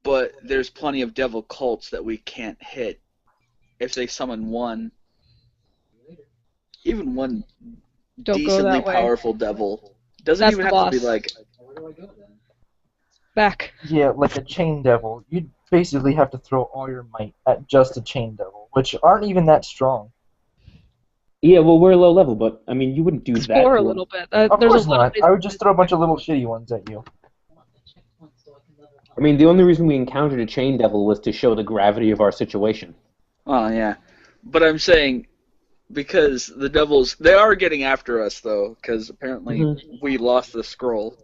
but there's plenty of devil cults that we can't hit if they summon one, even one Don't go decently that way. powerful devil. Doesn't That's even the have to be boss. like, Where do I go then? Back. Yeah, like a chain devil. You'd basically have to throw all your might at just a chain devil, which aren't even that strong. Yeah, well, we're low level, but I mean, you wouldn't do that. Explore a little bit. Of There's course a lot not. of I would just throw a bunch of little shitty ones at you. I want the checkpoint so I can level up. I mean, the only reason we encountered a chain devil was to show the gravity of our situation. oh yeah. But I'm saying, because the devils, they are getting after us though, because apparently we lost the scroll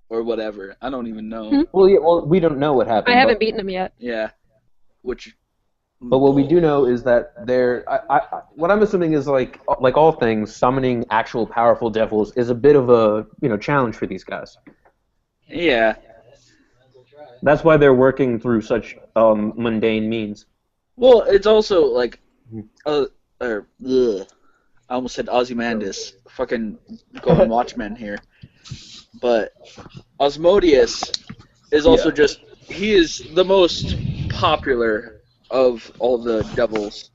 or whatever. I don't even know. Hmm? Well, yeah, well, we don't know what happened. I haven't beaten him yet. Yeah, which. But what we do know is that what I'm assuming is like all things, summoning actual powerful devils is a bit of a challenge for these guys. Yeah. Might as well try. That's why they're working through such mundane means. Well, it's also like, I almost said Ozymandias, fucking Golden Watchman here. But Osmodeus is also he is the most popular of all the devils.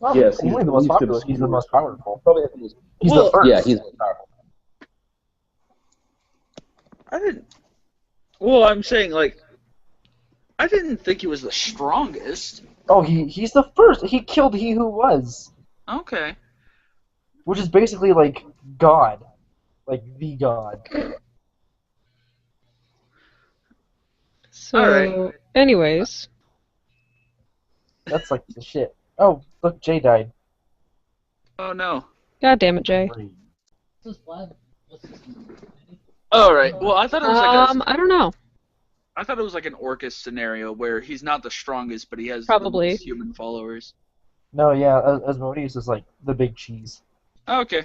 Well, Yes, he's only the most he's popular. the- He's the most powerful. Probably He's Well, the first. Yeah, he's powerful. I didn't. Well, I'm saying like, I didn't think he was the strongest. Oh, he's the first. He killed he who was, Okay. which is basically like God, like the God. So, Alright. anyways, That's like the shit. Oh, look, Jay died. Oh no. God damn it, Jay. This is Vlad. What's his name? All right. Well, I thought it was I don't know. I thought it was like an Orcus scenario where he's not the strongest, but he has Probably. the most human followers. No, yeah, Asmodeus is like the big cheese. Okay.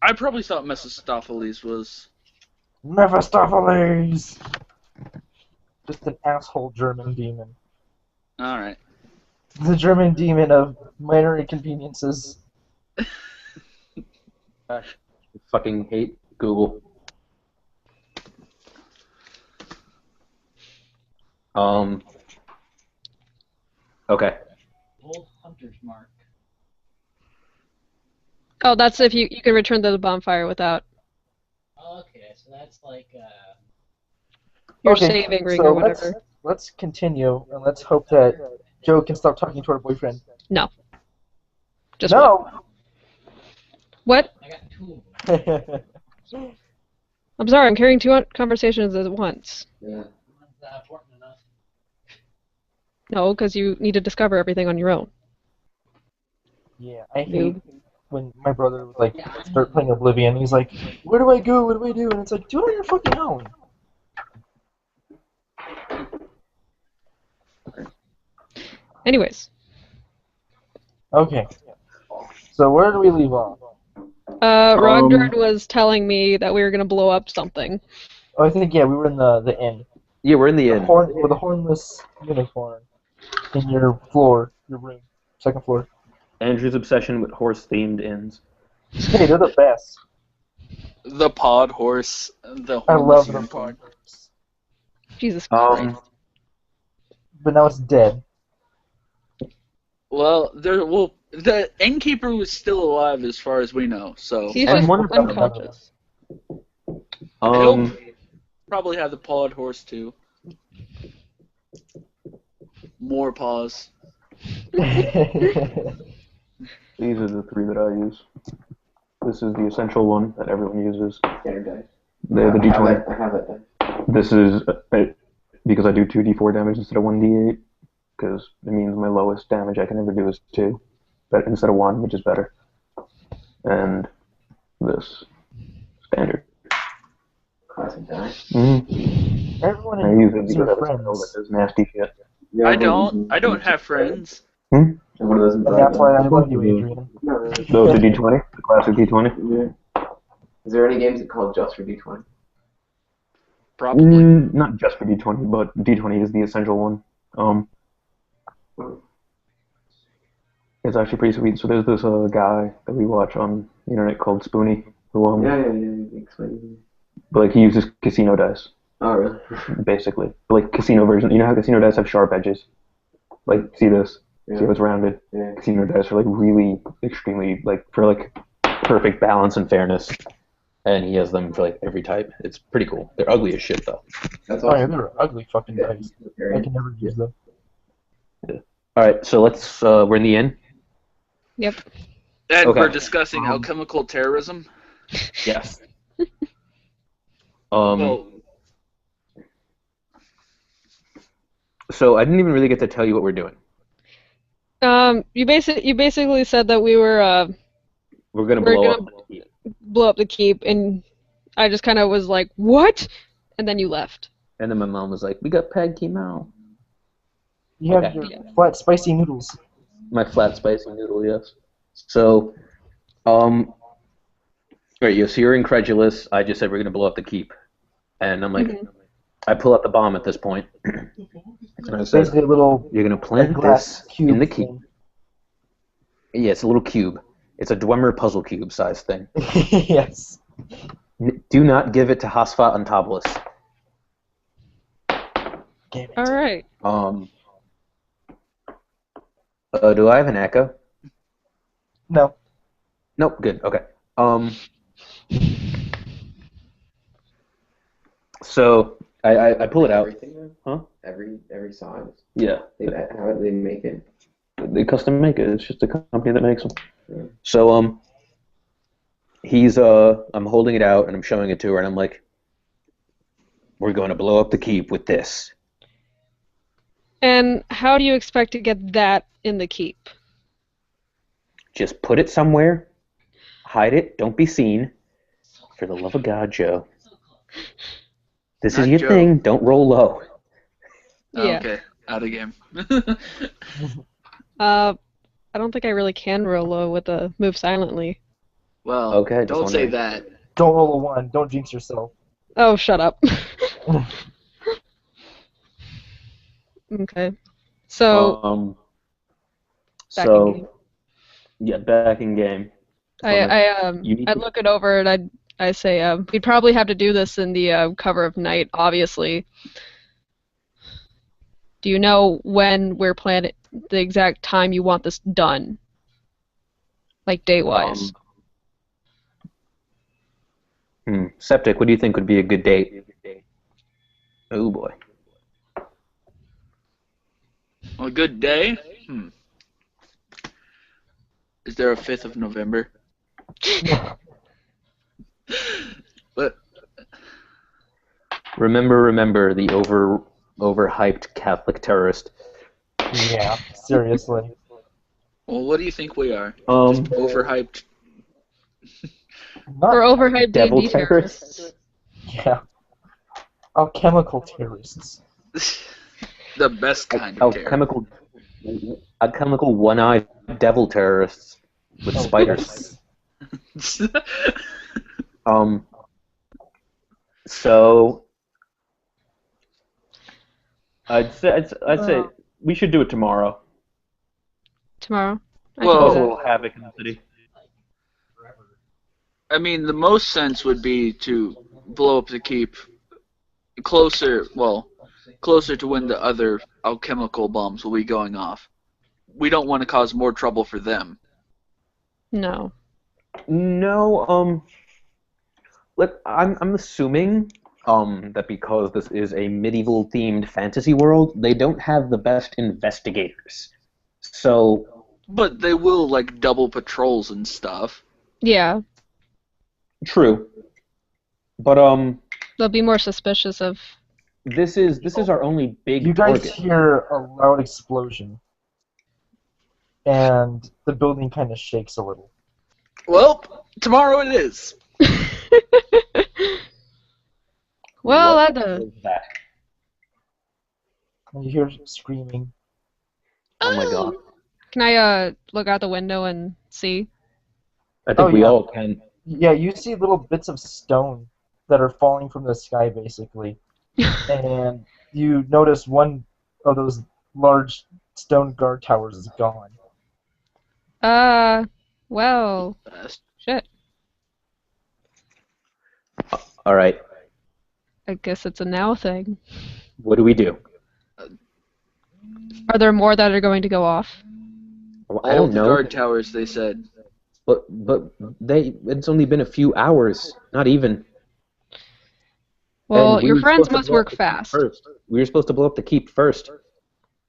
I probably thought Mephistopheles was. Mephistopheles! Just an asshole German demon. All right. The German demon of minor inconveniences. I fucking hate Google. Okay. Old hunter's mark. Oh, that's if you can return to the bonfire without Okay, so that's like your Okay, saving ring so or whatever. let's continue, and let's hope that Joe can stop talking to her boyfriend. No. Just one. No! What? I got two of them. I'm sorry, I'm carrying two conversations at once. Yeah. One's important enough. No, because you need to discover everything on your own. Yeah, I hate Noob. when my brother would like start playing Oblivion. He's like, "Where do I go? What do I do?" And it's like, do it on your fucking own. Anyways, Okay. So where do we leave off? Rogdard was telling me that we were gonna blow up something. Oh, I think we were in the inn. Yeah, we're in the The inn. horn with a hornless unicorn in your floor, your room, second floor. Andrew's obsession with horse-themed inns. Hey, they're the best. The pod horse. The I love hornless them. unicorn. Jesus Christ. But now it's dead. Well, the innkeeper was still alive as far as we know, so He's I'm just wondering- unconscious. he'll probably have the pod horse too. More paws. These are the three that I use. This is the essential one that everyone uses. Standard dice. They're the D20. I have that dice. This is because I do 2d4 damage instead of 1d8, because it means my lowest damage I can ever do is 2, but instead of 1, which is better. And this standard. Classic dice. Mm-hmm. Everyone I in use it is because your I have a spell friends. that does nasty shit. Yeah, I don't have friends. And one of those. And that's why I love you, Adrian. So it's a D20, the classic D20. Yeah. Is there any games that call just for D20? Probably. Not just for D20, but D20 is the essential one. It's actually pretty sweet. So there's this guy that we watch on the internet called Spoonie, who Yeah. Explain. but like he uses casino dice. Oh, really? basically. Like casino version. You know how casino dice have sharp edges? Like, see this? See how it's rounded? Yeah. Casino dice are like really extremely like for like perfect balance and fairness. And he has them for like every type. It's pretty cool. They're ugly as shit though. That's Oh yeah, awesome. they're ugly fucking dice. I can never use them. All right, so let's. We're in the inn. Yep. And Okay. we're discussing alchemical terrorism. Yes. Well, So I didn't even really get to tell you what we're doing. You basically said that we were We're gonna We're blow gonna- up the keep. blow up the keep, and I just kind of was like, "What?" And then you left. And then my mom was like, "We got pad chemo." You have Okay. your flat spicy noodles. My flat spicy noodle, yes. So, right, so you're incredulous. I just said we're gonna blow up the keep, and I'm like, Mhm. I pull out the bomb at this point, and I It's said, basically a little "You're gonna like, plant glass this cube in the keep." thing. Yeah, it's a little cube. It's a Dwemer puzzle cube size thing. Yes. Do not give it to Hosfat Untabulas. Damn it. All right. Do I have an echo? No. Nope. Good. Okay. So I pull it out. Everything, Huh? every size. Yeah. How do they make it? They custom make it. It's just a company that makes them. Yeah. So I'm holding it out and I'm showing it to her and I'm like, we're going to blow up the keep with this. And how do you expect to get that in the keep? Just put it somewhere, hide it, don't be seen. For the love of God, Joe. This is Not your Joe. thing. Don't roll low. Yeah. Okay, out of game. I don't think I really can roll low with a move silently. Well, Okay, just don't say wondering. that. Don't roll a 1. Don't jinx yourself. Oh, shut up. Okay. So, back in game. Yeah, back in game. You need I to- look it over and I say, we'd probably have to do this in the cover of night, obviously. Do you know when we're planning, the exact time you want this done? Like date-wise? Septic, what do you think would be a good date? Oh boy. A good day? Is there a 5th of November? But Remember the overhyped Catholic terrorist. Yeah, seriously. well, what do you think we are? Um, Just overhyped. Or Not, overhyped Devil D&D terrorists. yeah. Alchemical terrorists. The best kind of terror. Alchemical one-eyed devil terrorists with spiders. So I'd say we should do it tomorrow. Tomorrow? I Well- can Cause do a that. little havoc in the city. I mean, the most sense would be to blow up the keep closer to when the other alchemical bombs will be going off. We don't want to cause more trouble for them. No. No, look, I'm assuming that because this is a medieval themed fantasy world, they don't have the best investigators. So But they will, like, double patrols and stuff. Yeah. true. But They'll be more suspicious of... this is our only big You guys target. hear a loud explosion, and the building kind of shakes a little. Well, tomorrow it is. Well, What that... was that? And you hear screaming. Oh my god. Can I look out the window and see? I think Oh, we yeah. all can. Yeah, you see little bits of stone that are falling from the sky, basically. And you notice one of those large stone guard towers is gone. Well, shit. All right. I guess it's a now thing. What do we do? Are there more that are going to go off? Well, I All don't of the know. guard towers, they said. But it's only been a few hours, not even. Well, And we your were friends supposed to must blow up work the keep fast. first. We were supposed to blow up the keep first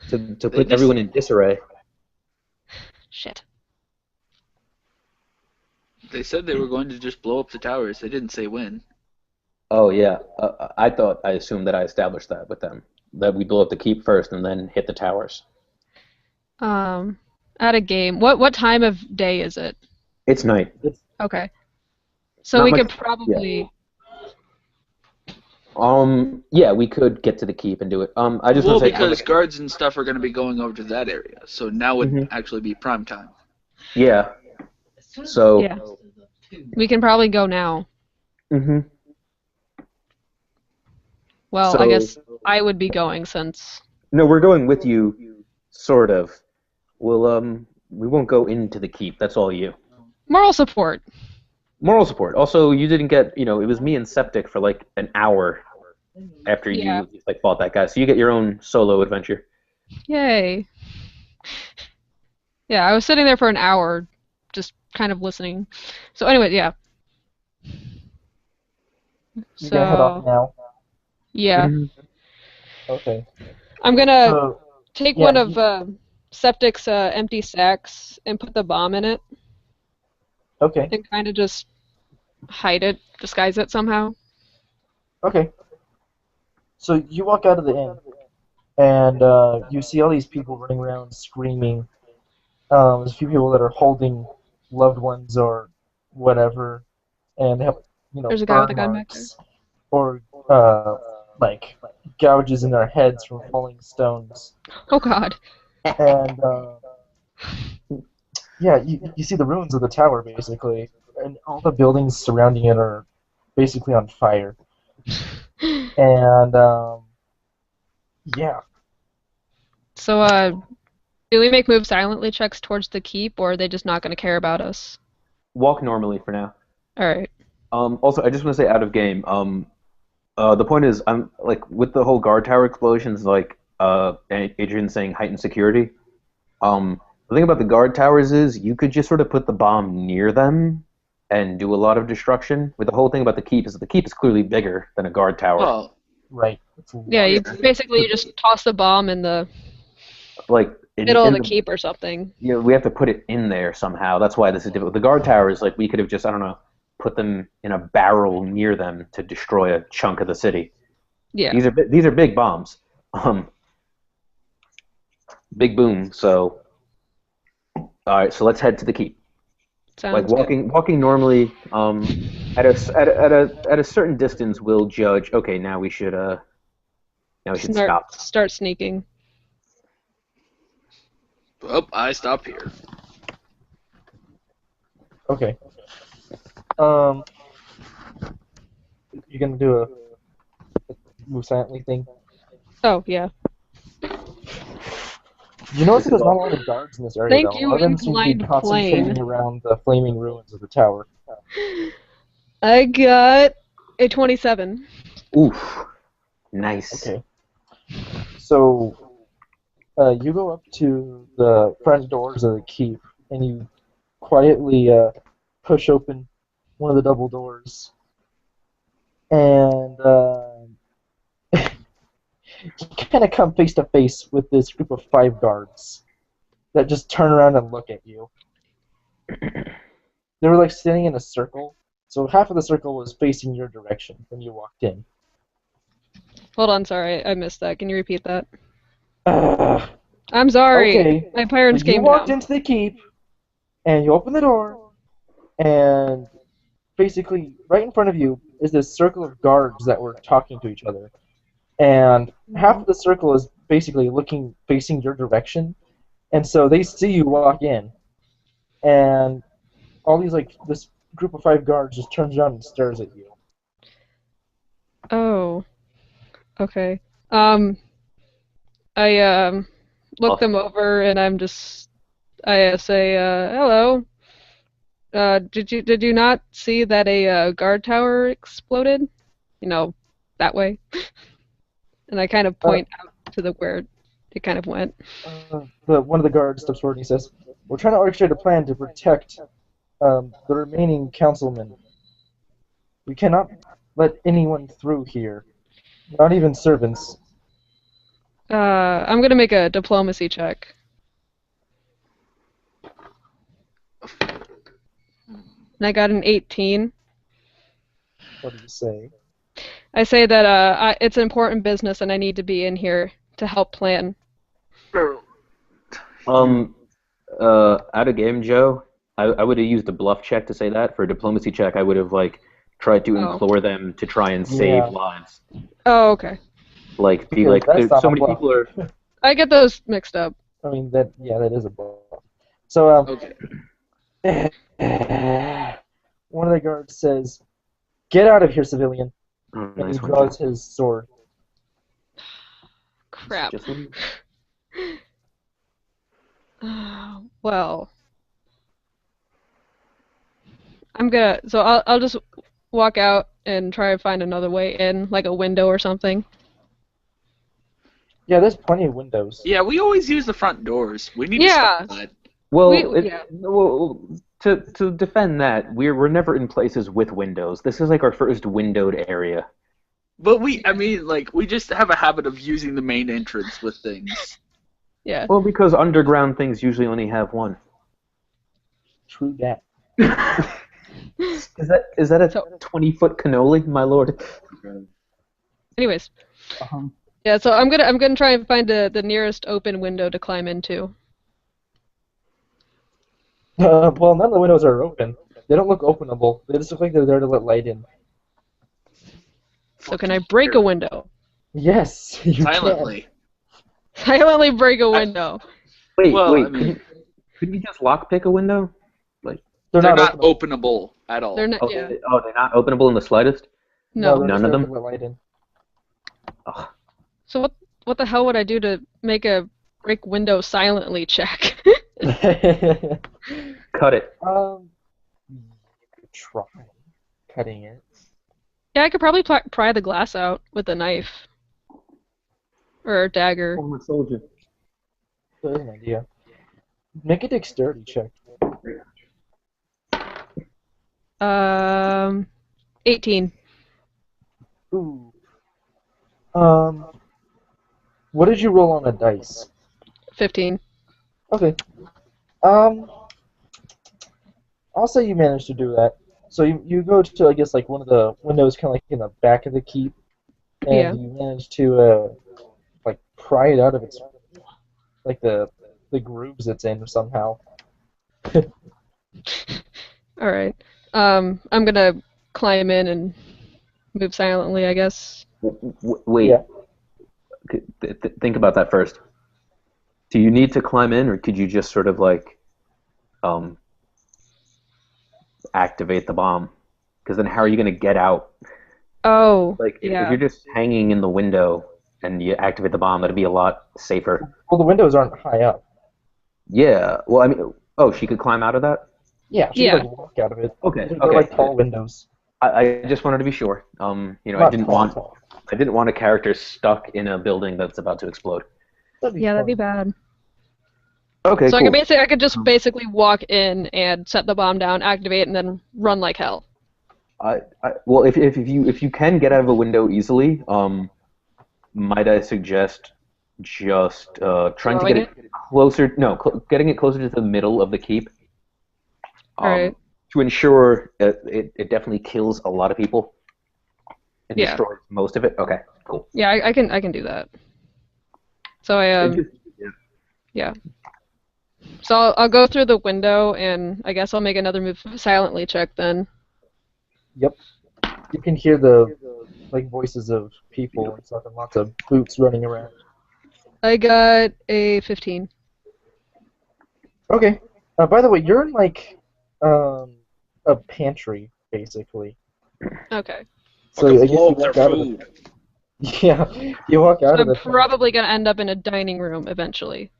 to They put just- everyone in disarray. Shit. They said they were going to just blow up the towers. They didn't say when. Oh yeah, I assumed that I established that with them, that we blow up the keep first and then hit the towers. At a game. What time of day is it? It's night. Okay. So Not we much- could probably. Yeah, we could get to the keep and do it. I just Well, want to say, because guards and stuff are going to be going over to that area, so now would Mhm. actually be prime time. yeah. As soon as So- Yeah. the two- We can probably go now. hmm Well, So- I guess I would be going since. No, we're going with you, sort of. We won't go into the keep. That's all you. Moral support. Moral support. Also, you didn't get, it was me and Septic for like an hour after Yeah. you like fought that guy. So you get your own solo adventure. Yay. Yeah, I was sitting there for an hour, just kind of listening. So anyway, yeah. You gonna head off now? Yeah. Mhm. Okay. I'm gonna So, take yeah, one of Septic's empty sacks and put the bomb in it okay. and kind of just hide it, disguise it somehow. Okay. So you walk out of the inn, and you see all these people running around screaming. There's a few people that are holding loved ones or whatever, and they have, There's a guy with burn a gun back there. marks or like gouges in their heads from falling stones. Oh god. And yeah, you see the ruins of the tower basically, and all the buildings surrounding it are basically on fire. And yeah, So, do we make move silently checks towards the keep, or are they just not going to care about us? Walk normally for now. Alright. Also, I just want to say out of game. The point is, I'm like with the whole guard tower explosions, like Adrian saying heightened security. The thing about the guard towers is you could just sort of put the bomb near them and do a lot of destruction. With the whole thing about the keep is that the keep is clearly bigger than a guard tower. Well, right. Yeah, you just toss the bomb in the Like middle of the keep or something. we have to put it in there somehow. That's why this is difficult. The guard towers, like we could have just, I don't know, put them in a barrel near them to destroy a chunk of the city. Yeah. These are big bombs. Big boom. So, all right. So let's head to the keep. Sounds Like good. walking normally. At a certain distance, we'll judge. Okay, now we should stop. Start sneaking. oh, I stop here. Okay. You're gonna do a move silently thing. Oh, yeah. You notice that there's not a lot of guards in this area. Thank though. you, A lot of them seem to be inclined concentrating plane. around the flaming ruins of the tower. I got a 27. Oof. Nice. Okay. So, you go up to the front doors of the keep, and you quietly push open one of the double doors, and you kind of come face to face with this group of 5 guards that just turn around and look at you. They were like standing in a circle, so half of the circle was facing your direction when you walked in. Hold on, sorry, I missed that. Can you repeat that? Ugh. I'm sorry. Okay. My parents You came walked down. into the keep, and you open the door, and basically right in front of you is this circle of guards that were talking to each other. And half of the circle is basically facing your direction, and so they see you walk in, and all these this group of 5 guards just turns around and stares at you. Oh. Okay. I look them over and I say, hello. Did you not see that a guard tower exploded? that way. And I kind of point out to the where it kind of went. One of the guards steps forward and he says, "We're trying to orchestrate a plan to protect the remaining councilmen. We cannot let anyone through here, not even servants." I'm gonna make a diplomacy check. And I got an 18. What do you say? I say that it's an important business and I need to be in here to help plan. Out of game, Joe, I would have used a bluff check to say that. For a diplomacy check, I would have like tried to implore them to try and save lives. Oh, okay. Like be Okay, like, that's not so a many bluff. people are. I get those mixed up. I mean, that is a bluff. So, Okay. one of the guards says, "Get out of here, civilian," Oh, and nice he one, draws Joe. his sword. Crap. Just one. Well, so I'll just walk out and try to find another way in, like a window or something. Yeah, there's plenty of windows. Yeah, we always use the front doors. We need Yeah. to stop that. Well, Yeah. well, to defend that, we're never in places with windows. This is like our first windowed area. But we just have a habit of using the main entrance with things. Yeah. Well, because underground things usually only have one. True that. Is that a 20-foot cannoli, my lord? Anyways. Uh-huh. Yeah, so I'm gonna try and find the nearest open window to climb into. Well, none of the windows are open. They don't look openable. They just look like they're there to let light in. So can I break a window? Yes, you Silently. Silently break a window. Wait, Well, I mean- couldn't you just lockpick a window? can. They're not openable. openable at all. They're not. Oh, Yeah. they're not openable in the slightest? No. they're None just of there them? to let light in. Ugh. So what the hell would I do to make a break window silently check? Cut it. You could try cutting it. Yeah, I could probably pry the glass out with a knife. Or a dagger. I'm a soldier. There's an idea. Make a dexterity check. 18. Ooh. What did you roll on the dice? 15. Okay. I'll say you managed to do that. So you go to, I guess, like one of the windows kind of like in the back of the keep, and Yeah. you manage to like pry it out of its like the grooves it's in somehow. Alright. I'm gonna climb in and move silently, I guess. Wait. Yeah. Think about that first. Do you need to climb in, or could you just sort of like activate the bomb? Because then how are you going to get out? Oh, Like if yeah. you're just hanging in the window and you activate the bomb, that'd be a lot safer. Well, the windows aren't high up. Yeah. Well, I mean, oh, she could climb out of that? Yeah, she Yeah. could like walk out of it. Okay. They're Okay. like tall windows. I just wanted to be sure. I Not didn't tall. want a character stuck in a building that's about to explode. That'd be bad. Okay, So cool. I could just basically walk in and set the bomb down, activate, and then run like hell. Well, if you can get out of a window easily, might I suggest just trying to Throwing get it closer? No, getting it closer to the middle of the keep. Alright. To ensure it definitely kills a lot of people and Yeah. destroys most of it. Okay, cool. Yeah, I can do that. So yeah. So I'll go through the window, and I guess I'll make another move silently check then. Yep. You can hear the like voices of people and stuff, and lots of boots running around. I got a 15. Okay. By the way, you're in like a pantry basically. Okay. So Fucking I guess you blow up their walk out of food. the yeah, you walk out So of I'm the probably gonna end up in a dining room eventually.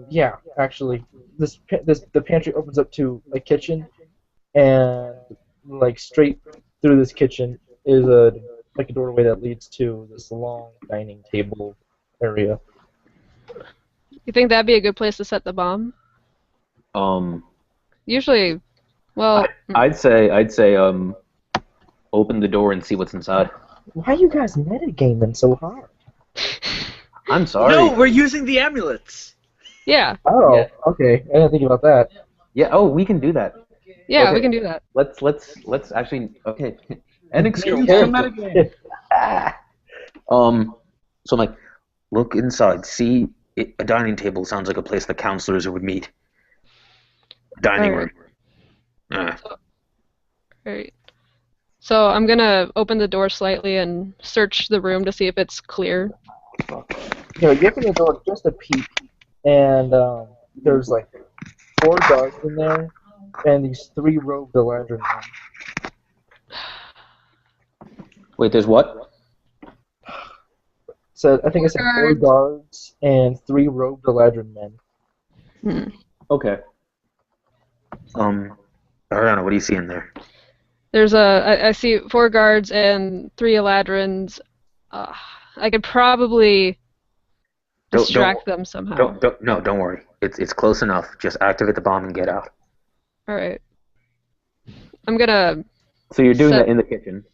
Yeah, actually, the pantry opens up to a kitchen, and like straight through this kitchen is a like a doorway that leads to this long dining table area. You think that'd be a good place to set the bomb? Usually, well, I'd say open the door and see what's inside. Why are you guys metagaming so hard? I'm sorry. No, we're using the amulets. yeah, Oh, Yeah. okay. I didn't think about that. Yeah. Oh, we can do that. yeah, Okay. we can do that. Let's actually okay. And excuse character. me. So I'm like, look inside. See, a dining table sounds like a place the counselors would meet. Dining Alright. room. Alright. So I'm gonna open the door slightly and search the room to see if it's clear. You open the door just a peek, and there's like 4 guards in there, and these 3 robed Eladrin men. Wait, there's what? So I think I said 4 Guards. guards and 3 robed Eladrin men. Okay. Ariana, what do you see in there? There's I see 4 guards and 3 Eladrins. I could probably distract them somehow. Don't worry. It's close enough. Just activate the bomb and get out. Alright. I'm gonna So you're doing Set- that in the kitchen.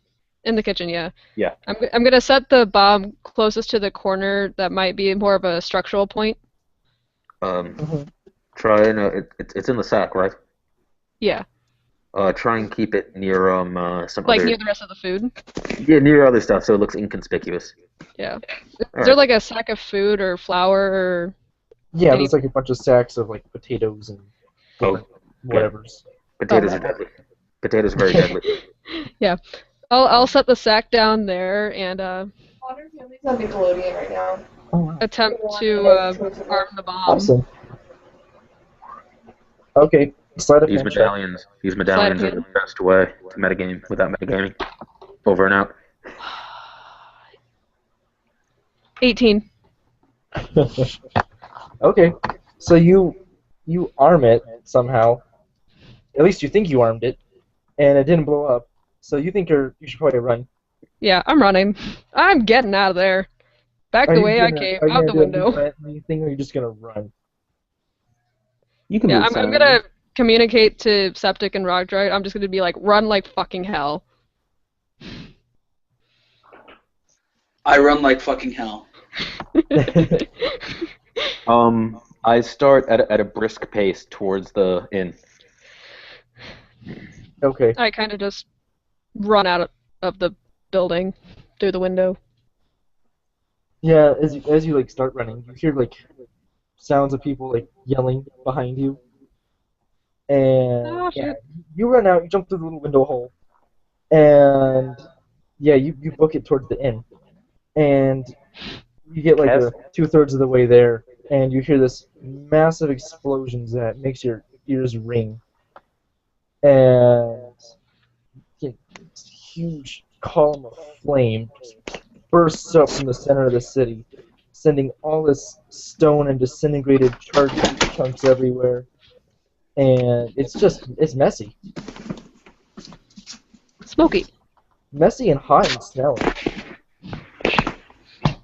in the kitchen, yeah. Yeah. I'm gonna set the bomb closest to the corner that might be more of a structural point. Try and it's in the sack, right? Yeah. Try and keep it near some Like other near the rest of the food. yeah, near other stuff so it looks inconspicuous. Yeah. All Is there right. like a sack of food or flour or Yeah, Any- there's like a bunch of sacks of like potatoes and different whatevers. Potatoes are deadly. Potatoes are very deadly. I'll set the sack down there and Modern Family's on Nickelodeon right now. Oh, wow. attempt to arm the bomb. Awesome. Okay, sleight of These hand check. medallions are the best way to metagame without metagaming. Over and out. 18. Okay, so you arm it somehow. At least you think you armed it, and it didn't blow up. So you think you should probably run. Yeah, I'm running. I'm getting out of there. Back the way I came, are you out the gonna do window. anything, or are you just gonna run? You can Yeah, move I'm silently. gonna communicate to Septic and Rockdroid. I'm just gonna be like, run like fucking hell. I run like fucking hell. I start at a brisk pace towards the inn. Okay. I kind of just run out of the building through the window. Yeah, as you like start running, you hear like sounds of people like yelling behind you, and Oh, yeah, shit. you run out, you jump through the little window hole, and yeah, you book it towards the inn, and you get like Yes. 2/3 of the way there, and you hear this massive explosions that makes your ears ring, and this huge column of flame bursts up from the center of the city, sending all this stone and disintegrated charred chunks everywhere, and it's messy. Smoky. Messy and hot and smelly.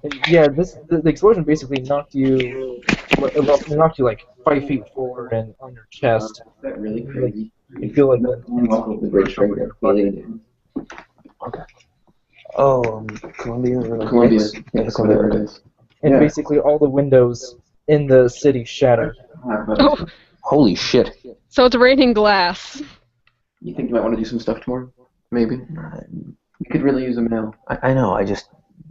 And yeah, the explosion basically knocked you like 5 feet forward and on your chest. Is that really crazy? You feel like Off of the bridge right there. Feeling Oh, Columbia. Columbia. Yes, whatever it is. and Yeah. basically all the windows in the city shatter. Oh, Holy shit. so it's raining glass. You think you might want to do some stuff tomorrow? Maybe. You could really use a male. I know. I just.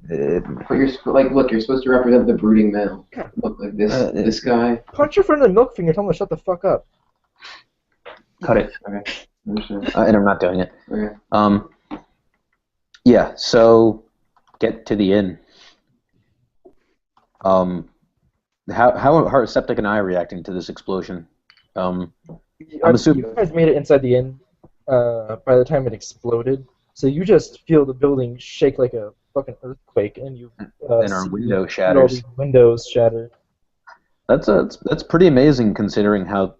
But look, you're supposed to represent the brooding male. Look like this guy. Punch your friend in the milk finger, tell him to shut the fuck up. Cut it. Okay. Understood. And I'm not doing it. Okay. Yeah. So, get to the inn. How are Septic and I reacting to this explosion? I'm assuming. You guys made it inside the inn by the time it exploded, so you just feel the building shake like a fucking earthquake, and you And our see window all shatters. these windows shatter. That's pretty amazing considering how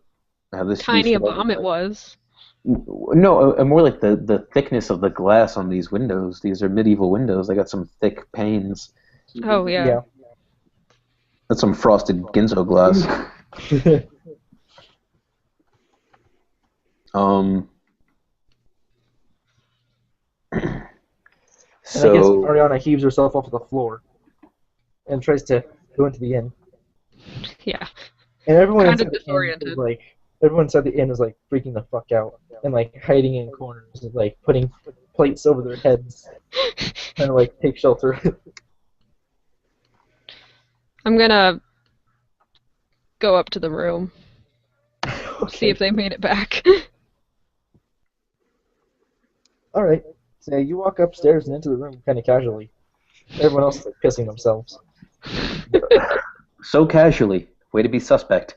this Tiny used a to look bomb it like. was. No, more like the thickness of the glass on these windows. These are medieval windows. They got some thick panes. Oh yeah. That's some frosted Ginzo glass. And I guess So Ariana heaves herself off the floor and tries to go into the inn. Yeah. And everyone Kind inside of the inn is disoriented. like, everyone inside the inn is like freaking the fuck out and like hiding in corners and like putting plates over their heads, trying to like take shelter. I'm gonna go up to the room, see Okay. if they made it back. All right. So you walk upstairs and into the room kind of casually. Everyone else is like pissing themselves. so casually. Way to be suspect.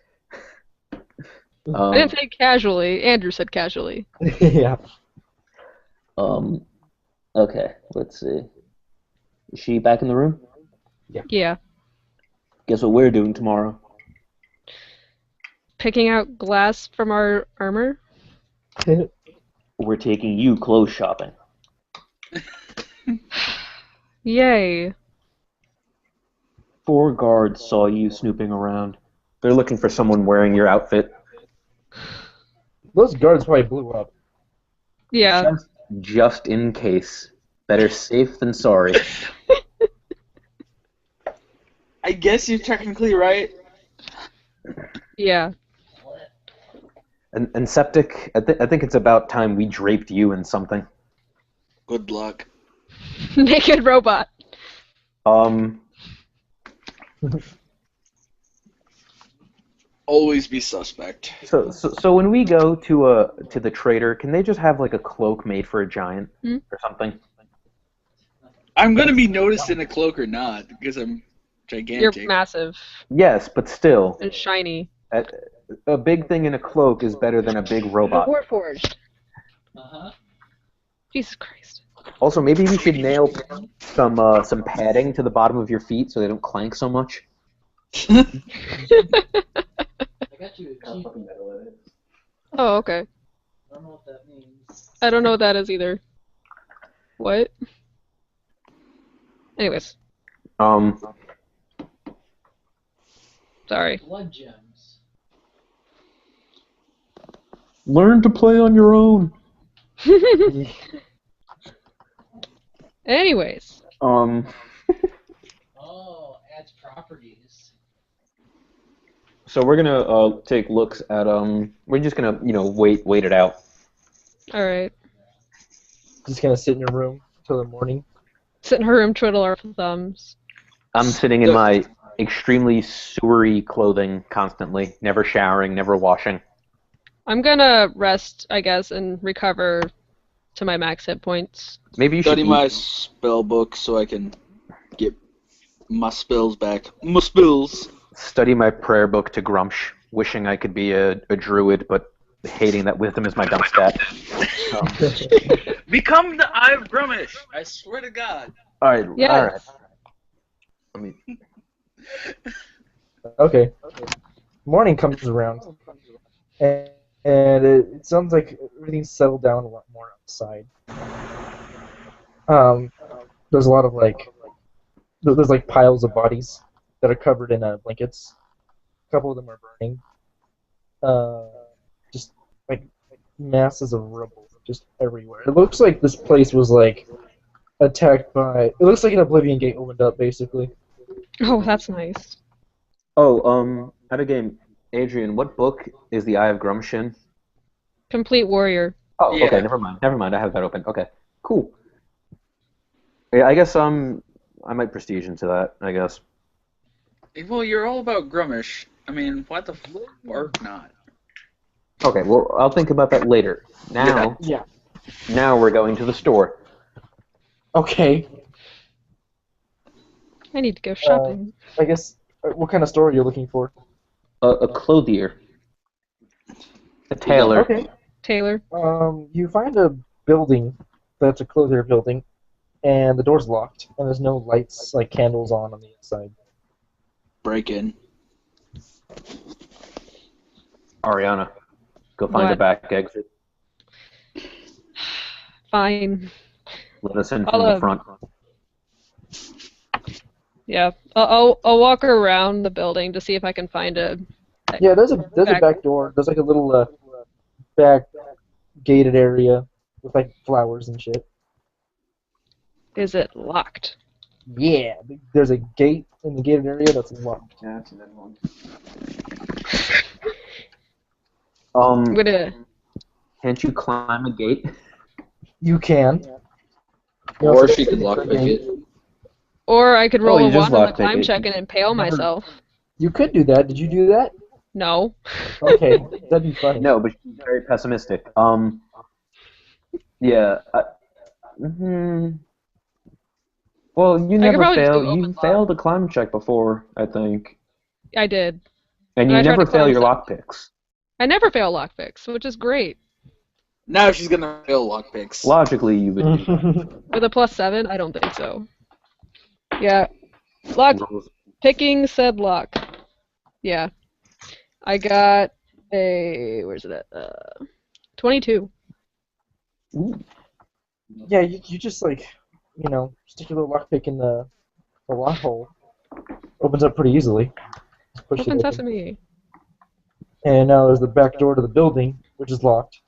I didn't say casually. Andrew said casually. Yeah. Okay, let's see. Is she back in the room? Yeah. Guess what we're doing tomorrow? Picking out glass from our armor. We're taking you clothes shopping. Yay. 4 guards saw you snooping around. They're looking for someone wearing your outfit. Those guards probably blew up. Yeah. Just in case. Better safe than sorry. I guess you're technically right. Yeah. And Septic, I think it's about time we draped you in something. Good luck. Naked robot. Always be suspect. So when we go to the trader, can they just have like a cloak made for a giant or something? I'm gonna be noticed in a cloak or not because I'm gigantic. You're massive Yes, but still, and shiny. a big thing in a cloak is better than a big robot. Warforged. Uh-huh. Jesus Christ. Also, maybe we should nail some padding to the bottom of your feet so they don't clank so much. I got you a cheap. Oh, okay. I don't know what that means. I don't know what that is either. What? Anyways, sorry. Blood gems. Learn to play on your own. Anyways. Oh, adds properties. So we're gonna take looks at We're just gonna wait it out. All right. Just gonna sit in your room till the morning. Sit in her room, twiddle our thumbs. I'm sitting in my extremely sewery clothing constantly, never showering, never washing. I'm gonna rest, I guess, and recover to my max hit points. Maybe you should Study my spell book so I can get my spells back. My spells. study my prayer book to Grumsh, wishing I could be a druid, but hating that wisdom is my dump stat. Become the Eye of Grummish. I swear to God. All right. Yes. All right. Let me. Okay. Morning comes around, and it sounds like everything's settled down a lot more outside. There's a lot of there's like piles of bodies that are covered in blankets. A couple of them are burning. Just like masses of rubble just everywhere. It looks like this place was like attacked by. It looks like an Oblivion Gate opened up, basically. Oh, that's nice. Oh, out of game, Adrian, what book is the Eye of Grumsh in? Complete Warrior. Oh, Yeah. okay, never mind. I have that open. Okay, cool. Yeah, I guess I might prestige into that, I guess. Well, you're all about Grummish. I mean, what the fuck not? Okay, well, I'll think about that later. Now, Yeah. now we're going to the store. Okay. I need to go shopping. I guess. What kind of store are you looking for? A clothier. A tailor. Okay. Taylor. You find a building that's a clothier building, and the door's locked, and there's no lights, like candles on the inside. Break in. Ariana, go find a What? back exit. Fine. Let us in I'll, from the front. Yeah, I'll walk around the building to see if I can find a. Yeah, there's a back door. There's like a little back gated area with like flowers and shit. Is it locked? Yeah, there's a gate in the gated area that's locked. Yeah, that's a good one. I'm gonna. Can't you climb a gate? You can. You Or also she could can lock for a pick gate. it. Or I could roll you a just 1 on the lockpick climb it. check and impale Never- myself. You could do that. Did you do that? No. Okay, that'd be funny. No, but she's very pessimistic. Yeah. Well, you I could never probably just fail. do You open lock. failed a climb check before, I think, I did. and I you tried never to fail climb your some. lockpicks. I never fail lockpicks, which is great. Now she's gonna fail lockpicks. Logically, you would do With a +7, I don't think so. Yeah. Lock that. picking said lock. Yeah. I got a where's it at? 22. Yeah, you just like, stick your little lockpick in the lock hole. Opens up pretty easily. Just push Open it open. sesame. And now there's the back door to the building, which is locked.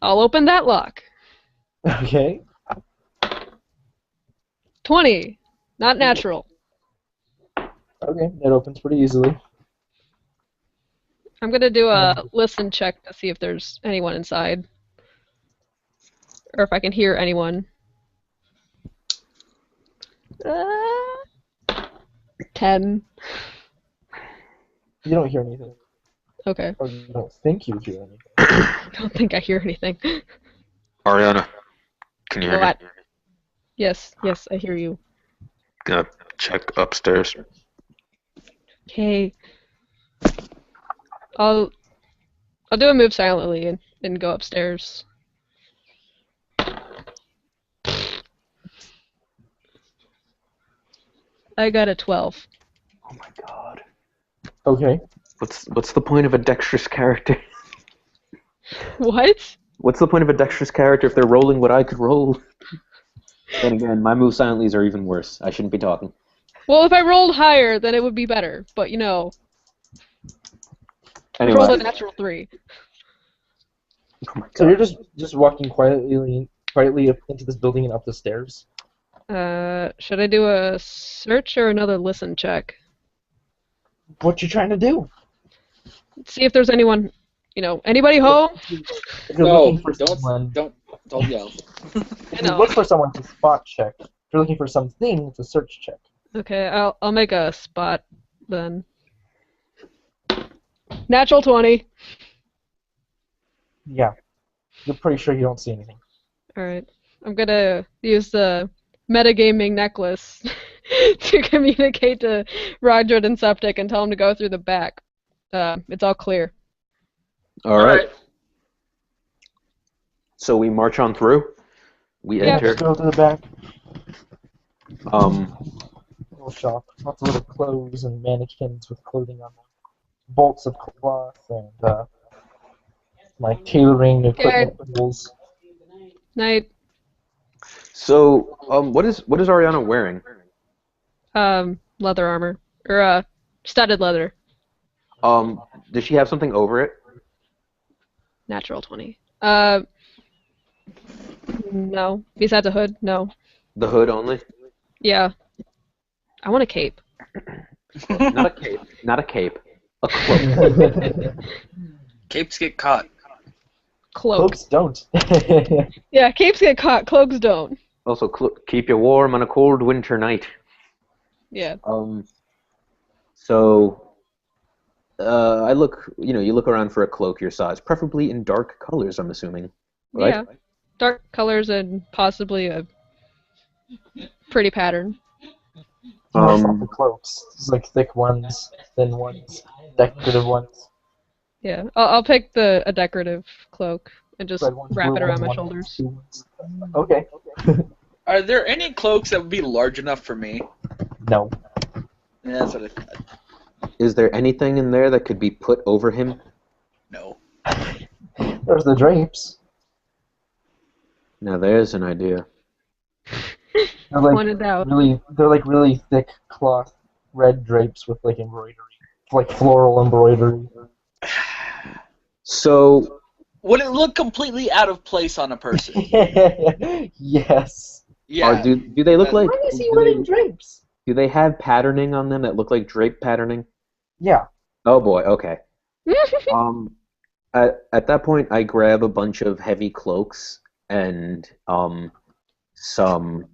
I'll open that lock. Okay. 20. Not natural. Okay, it opens pretty easily. I'm gonna do a listen check to see if there's anyone inside. Or if I can hear anyone. 10. You don't hear anything. Okay. Or you don't think you hear anything. I don't think I hear anything. Ariana, can you hear What? Yes, I hear you. Gonna check upstairs. Okay. I'll do a move silently and go upstairs. I got a 12. Oh my god. Okay. What's the point of a dexterous character? What? What's the point of a dexterous character if they're rolling what I could roll? Then again, my move silentlies are even worse. I shouldn't be talking. Well, if I rolled higher, then it would be better. But I Anyway. rolled a natural 3. Oh my So god. you're just walking quietly up into this building and up the stairs. Should I do a search or another listen check? What you trying to do? See if there's anyone, anybody home? If you're No, looking for someone, don't yell. if you look for someone, it's a spot check. If you're looking for something, it's a search check. Okay, I'll make a spot then. Natural 20. Yeah. You're pretty sure you don't see anything. Alright. I'm gonna use the metagaming necklace to communicate to Rodrid and Septic and tell him to go through the back. It's all clear. Alright. So we march on through. We Yeah. enter. Just go to the back. Um, Little shop. Lots of little clothes and mannequins with clothing on them. Bolts of cloth and like tailoring equipment tools. Night. so, what is Ariana wearing? Leather armor. Or, studded leather. Does she have something over it? Natural 20. No. Besides a hood, no. The hood only? Yeah. I want a cape. Not a cape. Not a cape. A cloak. Capes get caught. Cloak. Cloaks don't. Yeah, capes get caught, cloaks don't. Also, keep you warm on a cold winter night. Yeah. So, I look, you look around for a cloak your size, preferably in dark colors, I'm assuming. Right? Yeah. Dark colors and possibly a pretty pattern. The cloaks. It's like thick ones, thin ones, decorative ones. Yeah. I'll pick a decorative cloak and just Red ones, wrap blue it around ones, my white shoulders. ones, two ones. Okay. Are there any cloaks that would be large enough for me? No. Yeah, that's what I thought. Is there anything in there that could be put over him? No. There's the drapes. Now there's an idea. They're like When in doubt. really thick cloth red drapes with like embroidery, like floral embroidery. So, Would it look completely out of place on a person? Yes. Yeah. do they look like? Why is he wearing drapes? Do they have patterning on them that look like drape patterning? Yeah. Oh boy. Okay. At that point, I grab a bunch of heavy cloaks and some,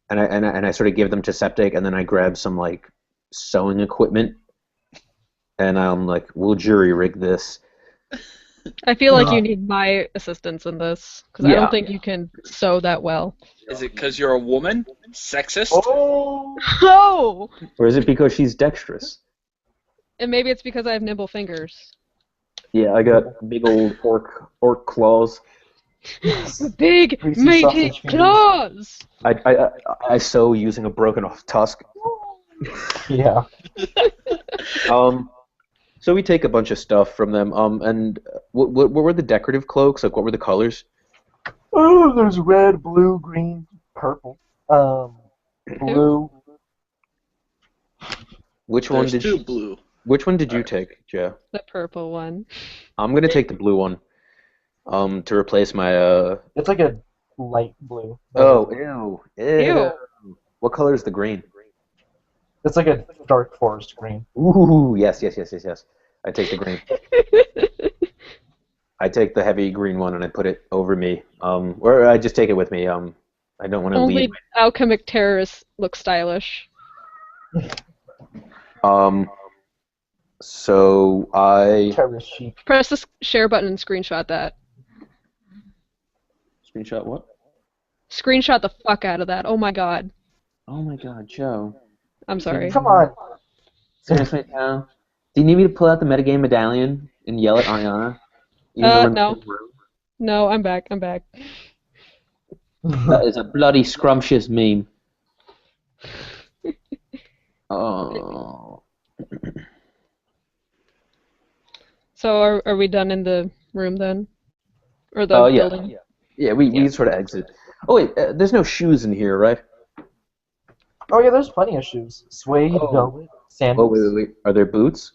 and I sort of give them to Septic, and then I grab some like sewing equipment, and I'm like, we'll jury rig this. I feel like you need my assistance in this, because I Yeah. don't think you can sew that well. Is it because you're a woman? Sexist? Oh. Oh! Or is it because she's dexterous? And maybe it's because I have nimble fingers. Yeah, I got big old orc claws. Big, Greasy meaty sausage fingers. claws! I sew using a broken off tusk. Yeah. So we take a bunch of stuff from them. And what were the decorative cloaks? Like, what were the colors? Oh, there's red, blue, green, purple. Blue. Which one There's did two you, blue. Which one did you take, Joe? The purple one. I'm gonna take the blue one. To replace my It's like a light blue. Oh, ew. Ew. What color is the green? It's like a dark forest green. Ooh, yes. I take the green. I take the heavy green one and I put it over me. Or I just take it with me. I don't want to Only leave. alchemic terrorists look stylish. So I Terrorist chic. Press the share button and screenshot that. screenshot what? Screenshot the fuck out of that. Oh my god. Oh my God, Joe. I'm sorry. Come on. Seriously, Joe? Do you need me to pull out the metagame medallion and yell at Ariana? Even though we're in the No. same room? No, I'm back. That is a bloody scrumptious meme. Oh. So are we done in the room then? Or the Yeah. building? Yeah, we sort of exit. Oh wait, there's no shoes in here, right? Oh yeah, there's plenty of shoes. Suede, Oh. velvet, Oh sandals. wait. Are there boots?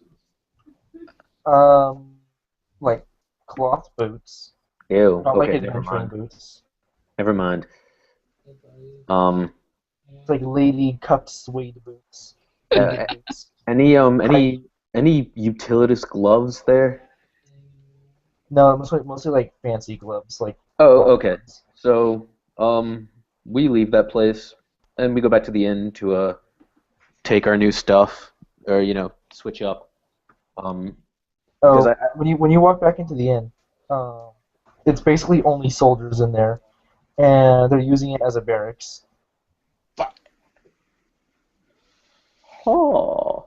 Like cloth boots. Ew. Not like Okay, never adventuring mind. boots. Never mind. It's like lady cuffed suede boots. Uh, Boots. any utilitist gloves there? No, mostly like fancy gloves, like. Oh, okay. So, we leave that place and we go back to the inn to take our new stuff, or switch up. Because When you walk back into the inn, it's basically only soldiers in there, and they're using it as a barracks. Oh.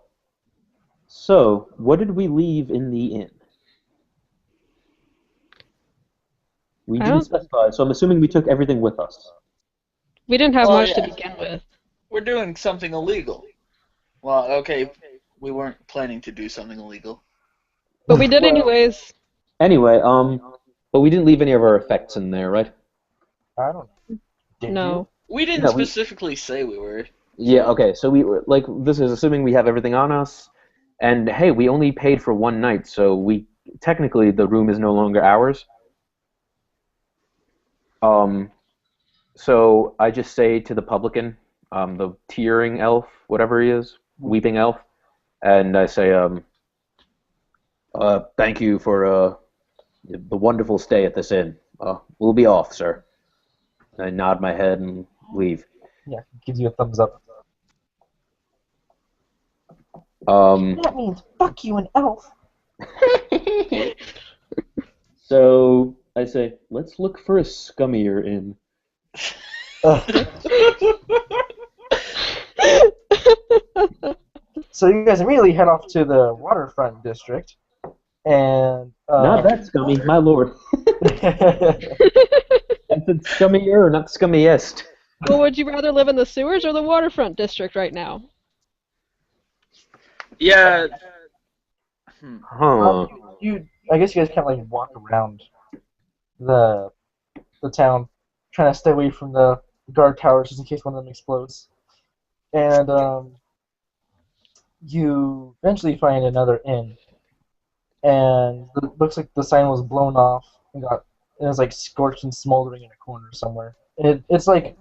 So, what did we leave in the inn? We I didn't don't- specify, so I'm assuming we took everything with us. We didn't have Well, much yeah. to begin with. We're doing something illegal. Well, okay, we weren't planning to do something illegal. But we did anyways. Anyway, but we didn't leave any of our effects in there, right? I don't know. Did No. We didn't No, we- specifically say we were. Yeah, okay, so we were, like, this is assuming we have everything on us, and hey, we only paid for one night, so technically the room is no longer ours. So I just say to the publican, the tearing elf, whatever he is, weeping elf, and I say, thank you for, the wonderful stay at this inn. We'll be off, sir. I nod my head and leave. Yeah, gives you a thumbs up. That means fuck you, an elf. So I say, let's look for a scummier inn. So you guys immediately head off to the waterfront district, and Not that scummy, my lord. I said scummier, not scummiest. Well, would you rather live in the sewers or the waterfront district right now? Yeah. Huh. I guess you guys can't like walk around the town. trying to stay away from the guard towers just in case one of them explodes. And you eventually find another inn, and it looks like the sign was blown off and it was like scorched and smoldering in a corner somewhere. And it's like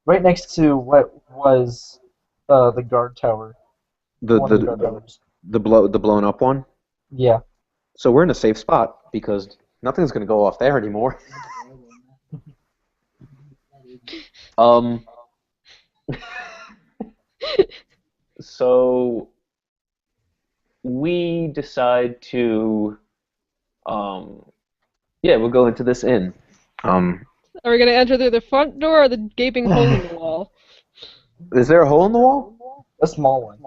right next to what was the guard tower. One of the guard towers. The blown up one. Yeah. So we're in a safe spot because nothing's gonna go off there anymore. So we decide to we'll go into this inn. Are we gonna enter through the front door or the gaping hole in the wall? Is there a hole in the wall? A small one.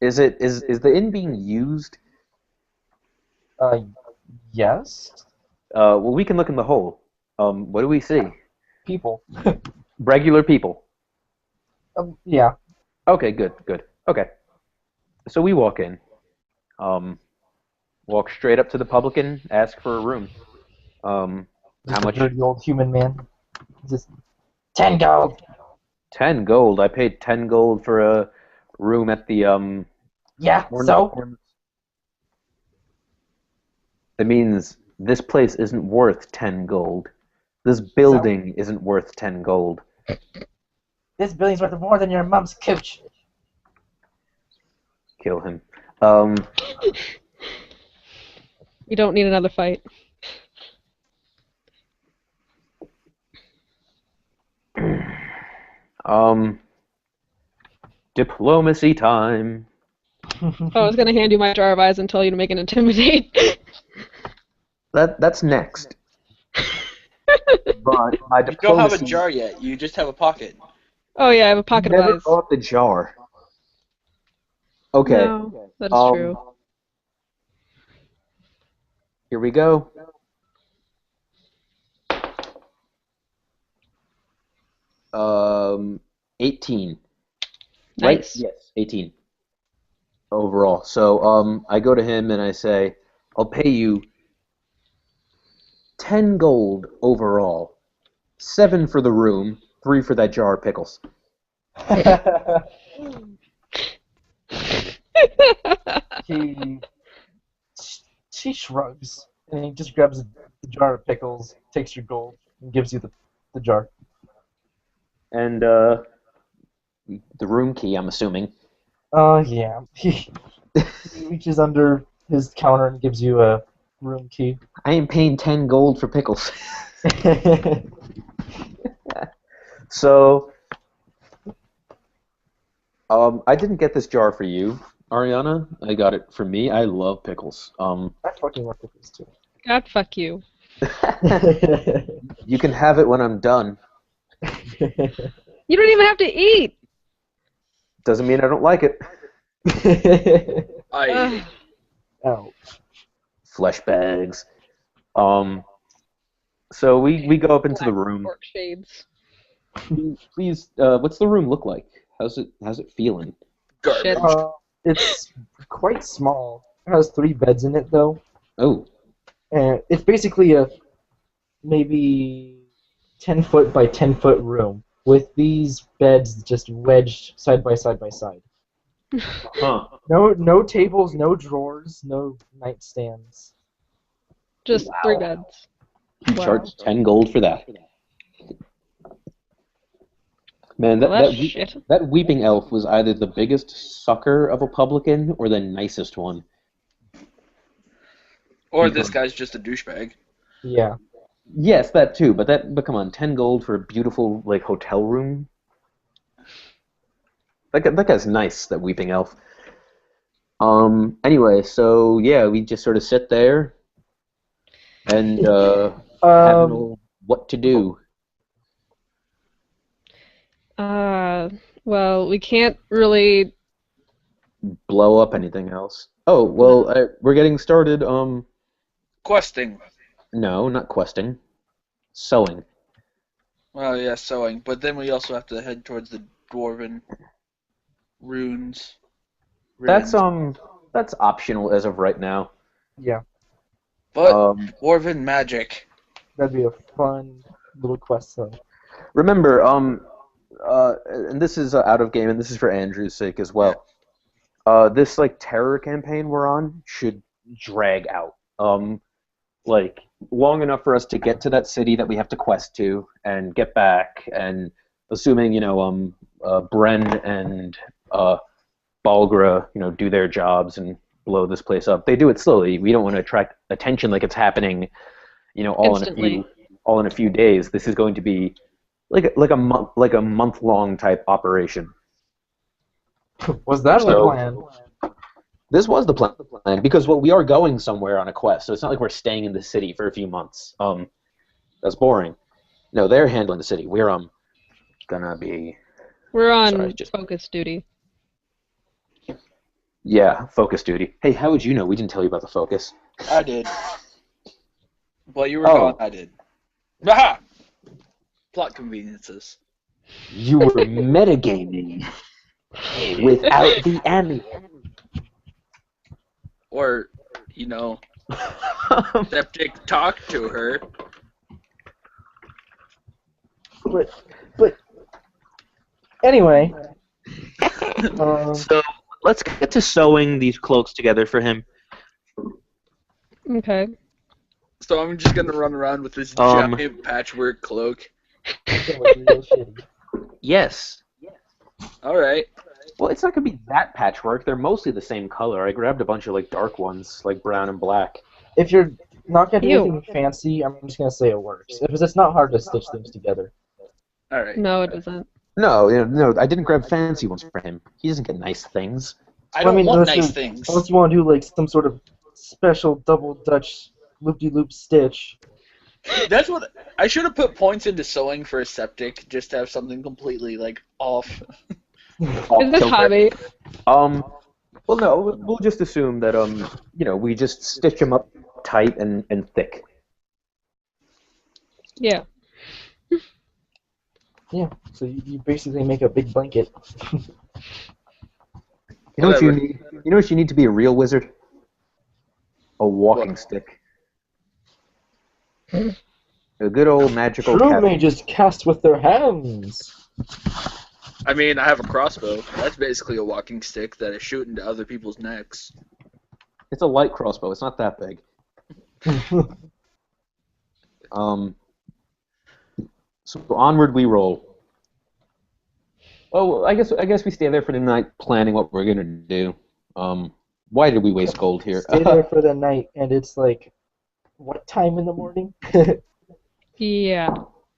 Is the inn being used? Yes. Well, we can look in the hole. What do we see? People. Regular people. Yeah. Okay, good. Okay. So we walk in. Walk straight up to the publican, ask for a room. How much? Dirty old human man. Just 10 gold. 10 gold. I paid 10 gold for a room at the Yeah. So. That means this place isn't worth 10 gold. This building isn't worth 10 gold. This building's worth more than your mom's couch. Kill him. You don't need another fight. Diplomacy time. I was gonna hand you my jar of eyes and tell you to make an intimidate. That's next. But my You diplomacy. don't have a jar yet. You just have a pocket. Oh yeah, I have a pocket of Never eyes. bought the jar. Okay. No, that is true. Here we go. 18. Right? Nice. Yes, 18. Overall. So I go to him and I say, I'll pay you 10 gold overall. 7 for the room, 3 for that jar of pickles. She shrugs and he just grabs the jar of pickles, takes your gold, and gives you the jar. And the room key, I'm assuming. Yeah. He reaches under his counter and gives you a room key. I ain't paying 10 gold for pickles. So, I didn't get this jar for you, Ariana. I got it for me. I love pickles. I fucking love pickles too. God, fuck you. You can have it when I'm done. You don't even have to eat. Doesn't mean I don't like it. Oh. Flesh bags. So we go up into the room. Pork shades. Please, what's the room look like? How's it feeling? Shit. It's quite small. It has 3 beds in it though. Oh. And it's basically a maybe 10-foot by 10-foot room with these beds just wedged side by side by side. Huh. No tables, no drawers, no nightstands. Just 3 beds. He Wow. charged 10 gold for that. Man, Well, that's shit. that weeping elf was either the biggest sucker of a publican or the nicest one. Or this guy's just a douchebag. Yeah. Yes, that too, but come on, 10 gold for a beautiful like hotel room? That guy's nice, that weeping elf. Anyway, so yeah, we just sort of sit there and have no what to do. Well, we can't really. Blow up anything else. Oh, well, we're getting started. Questing. No, not questing. Sewing. Well, yeah, sewing. But then we also have to head towards the dwarven ruins. That's optional as of right now. Yeah. But dwarven magic. That'd be a fun little quest. So. Remember, and this is out of game, and this is for Andrew's sake as well. This like terror campaign we're on should drag out, like long enough for us to get to that city that we have to quest to and get back, and assuming Bren and Balgra do their jobs and blow this place up. They do it slowly. We don't want to attract attention like it's happening, Instantly. all in a few days. This is going to be like a month long type operation. Was that the plan? This was the plan because we are going somewhere on a quest, so it's not like we're staying in the city for a few months. That's boring. No, they're handling the city. We're gonna be. We're on focus duty. Yeah, focus duty. Hey, how would you know? We didn't tell you about the focus. I did. While you were gone, I did. Aha! Plot conveniences. You were metagaming without the ammo. Or, Septic talked to her. But anyway. So let's get to sewing these cloaks together for him. Okay. So I'm just gonna run around with this giant patchwork cloak. Yes. All right. Well, it's not gonna be that patchwork. They're mostly the same color. I grabbed a bunch of dark ones, like brown and black. If you're not getting anything fancy, I'm just gonna say it works. Because it's not hard to stitch things together. All right. No, it isn't. No, I didn't grab fancy ones for him. He doesn't get nice things. I don't want nice things. Unless you want to do some sort of special double Dutch loop-de-loop stitch. That's what I should have put points into sewing for a septic, just to have something completely off. Is this hobby? Well, no, we'll just assume that we just stitch them up tight and thick. Yeah. Yeah. So you basically make a big blanket. You know what you need? You know what you need to be a real wizard? A walking stick. A good old magical. True mages cast with their hands. I mean, I have a crossbow. That's basically a walking stick that I shoot into other people's necks. It's a light crossbow. It's not that big. So onward we roll. Oh, I guess we stay there for the night, planning what we're gonna do. Why did we waste gold here? Stay there for the night, and it's what time in the morning? Yeah.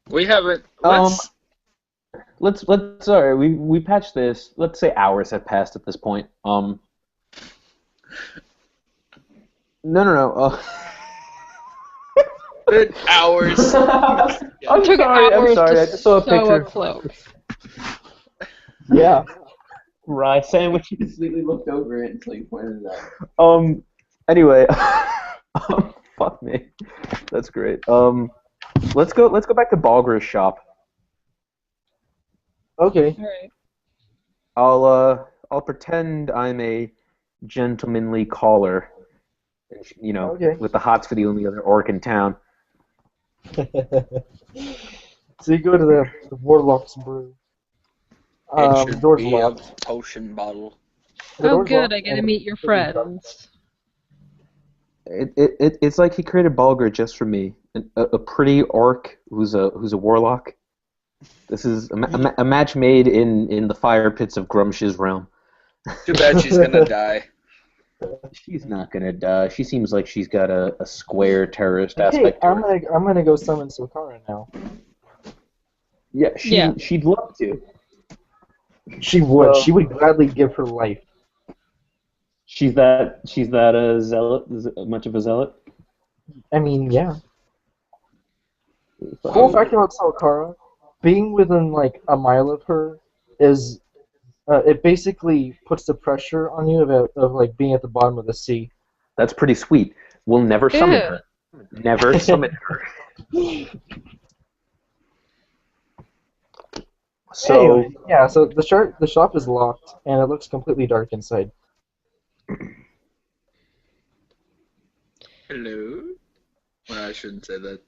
We haven't. Let's sorry, we patched this. Let's say hours have passed at this point. No. Hours. I'm sorry. I just saw a picture. A cloak. Yeah. Rye sandwich. He completely looked over it until you pointed it out. Anyway. Fuck me. That's great. Let's go back to Balgra's shop. Okay. All right. I'll pretend I'm a gentlemanly caller. Okay. With the hots for the only other orc in town. So you go to the Warlock's brew. It should door's be locked. a potion bottle. Oh, good. I get to meet your friends. It's like he created Balgra just for me. A pretty orc who's a warlock. This is a match made in the fire pits of Grumsh's realm. Too bad she's gonna die. She's not gonna die. She seems like she's got a square terrorist aspect. Hey, I'm gonna go summon Sokara now. Yeah, she'd love to. She would. She would gladly give her life. She's that a zealot? Much of a zealot? I mean, yeah. Cool fact about Sokara, being within a mile of her is it basically puts the pressure on you of being at the bottom of the sea. That's pretty sweet. We'll never summon her. Never summon her. So anyway, yeah. So the shop is locked and it looks completely dark inside. Hello. Well, I shouldn't say that.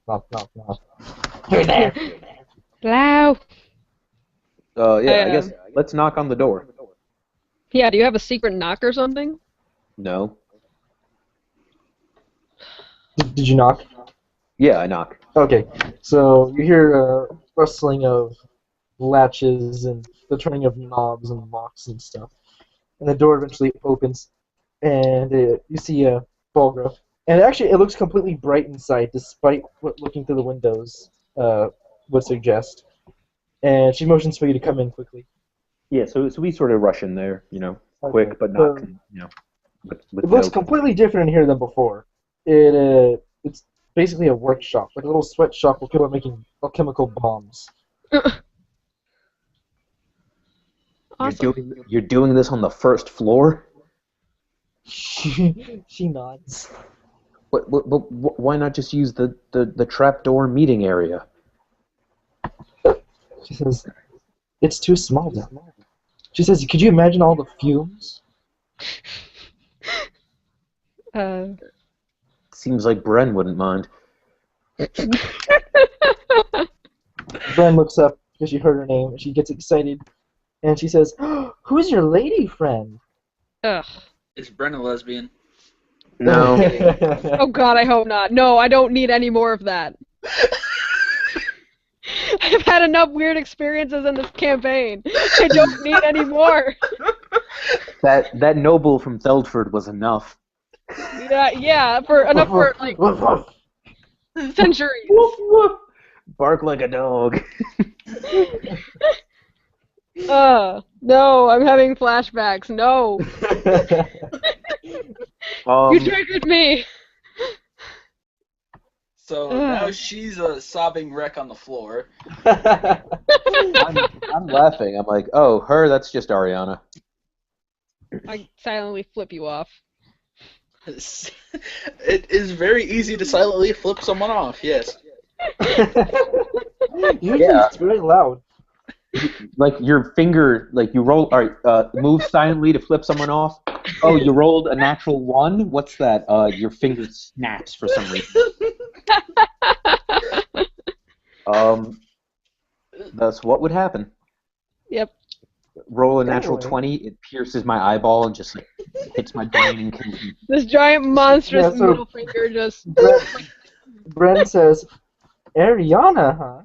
Knock, knock, knock. You're there. Hello. Yeah, I guess let's knock on the door. Yeah, do you have a secret knock or something? No. Did you knock? Yeah, I knock. Okay, so you hear a rustling of latches and the turning of knobs and locks and stuff. And the door eventually opens, and you see a Balgra. And actually, it looks completely bright inside, despite what looking through the windows would suggest. And she motions for you to come in quickly. Yeah, so we sort of rush in there, quick, Okay. but not, with It looks no. completely different in here than before. It's basically a workshop, like a little sweatshop where people are making alchemical bombs. Awesome. You're doing this on the first floor? She nods. Why not just use the trapdoor meeting area? She says, "It's too small down there." She says, "Could you imagine all the fumes?" Seems like Bren wouldn't mind. Bren looks up because she heard her name, and she gets excited, and she says, "Who's your lady friend?" Ugh. Is Bren a lesbian? No. Oh God, I hope not. No, I don't need any more of that. I've had enough weird experiences in this campaign. I don't need any more. That noble from Theldford was enough. Yeah, for enough for like centuries. Bark like a dog. No, I'm having flashbacks. No. You triggered me. So now she's a sobbing wreck on the floor. I'm laughing. I'm like, oh, her, that's just Ariana. I silently flip you off. It is very easy to silently flip someone off, yes. Usually it's very loud. Like your finger, like you roll, alright, move silently to flip someone off. Oh, you rolled a natural 1? What's that? Your finger snaps for some reason. That's what would happen. Yep. Roll a natural 20, it pierces my eyeball and just like hits my brain and kills me. This giant monstrous Yeah, so- middle finger just. Bren says, "Ariana, huh?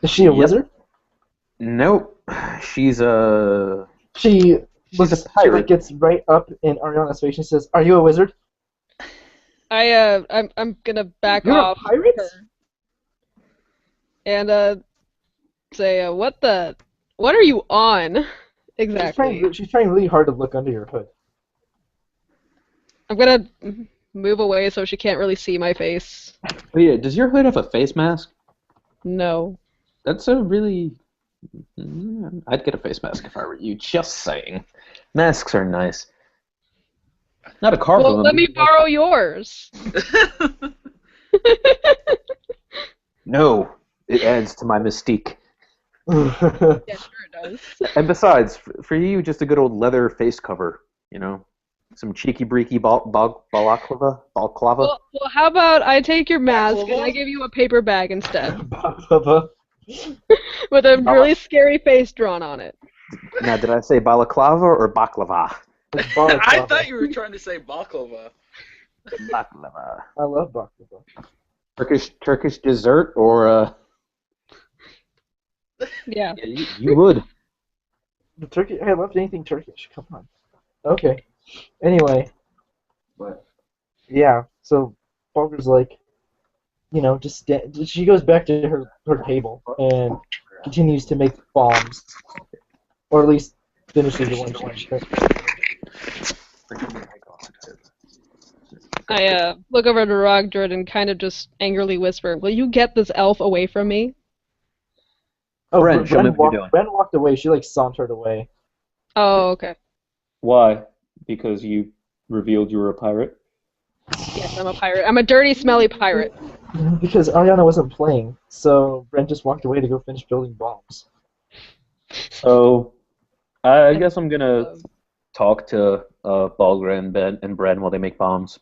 Is she a wizard?" Nope. She's a... She She's a She pirate. like, gets right up in Ariana's face and says, "Are you a wizard?" I'm gonna back You're off. a pirate? her And say, what are you on? Exactly. She's trying really hard to look under your hood. I'm gonna move away so she can't really see my face. Oh yeah, does your hood have a face mask? No. That's a really... I'd get a face mask if I were you, just saying. Masks are nice. Not a carve Well, them. let me borrow yours. No, it adds to my mystique. Yeah, sure it does. And besides, for you, just a good old leather face cover, Some cheeky-breeky balaclava? Well, how about I take your mask and I give you a paper bag instead. With a really scary face drawn on it. Now, did I say balaclava or baklava? I thought you were trying to say baklava. Baklava. I love baklava. Turkish dessert or Yeah. you would. The Turkey. I love anything Turkish. Come on. Okay. Anyway. What? Yeah. So Balger's like, she goes back to her table and continues to make bombs, or at least finishes the one she started. I look over to Rogdred and kind of just angrily whisper, "Will you get this elf away from me?" Oh, Bren, show me what you're doing. Bren walked away. She sauntered away. Oh, okay. Why? Because you revealed you were a pirate? Yes, I'm a pirate. I'm a dirty, smelly pirate. Because Ariana wasn't playing, so Bren just walked away to go finish building bombs. So, I guess I'm gonna talk to Balgra and Bren while they make bombs.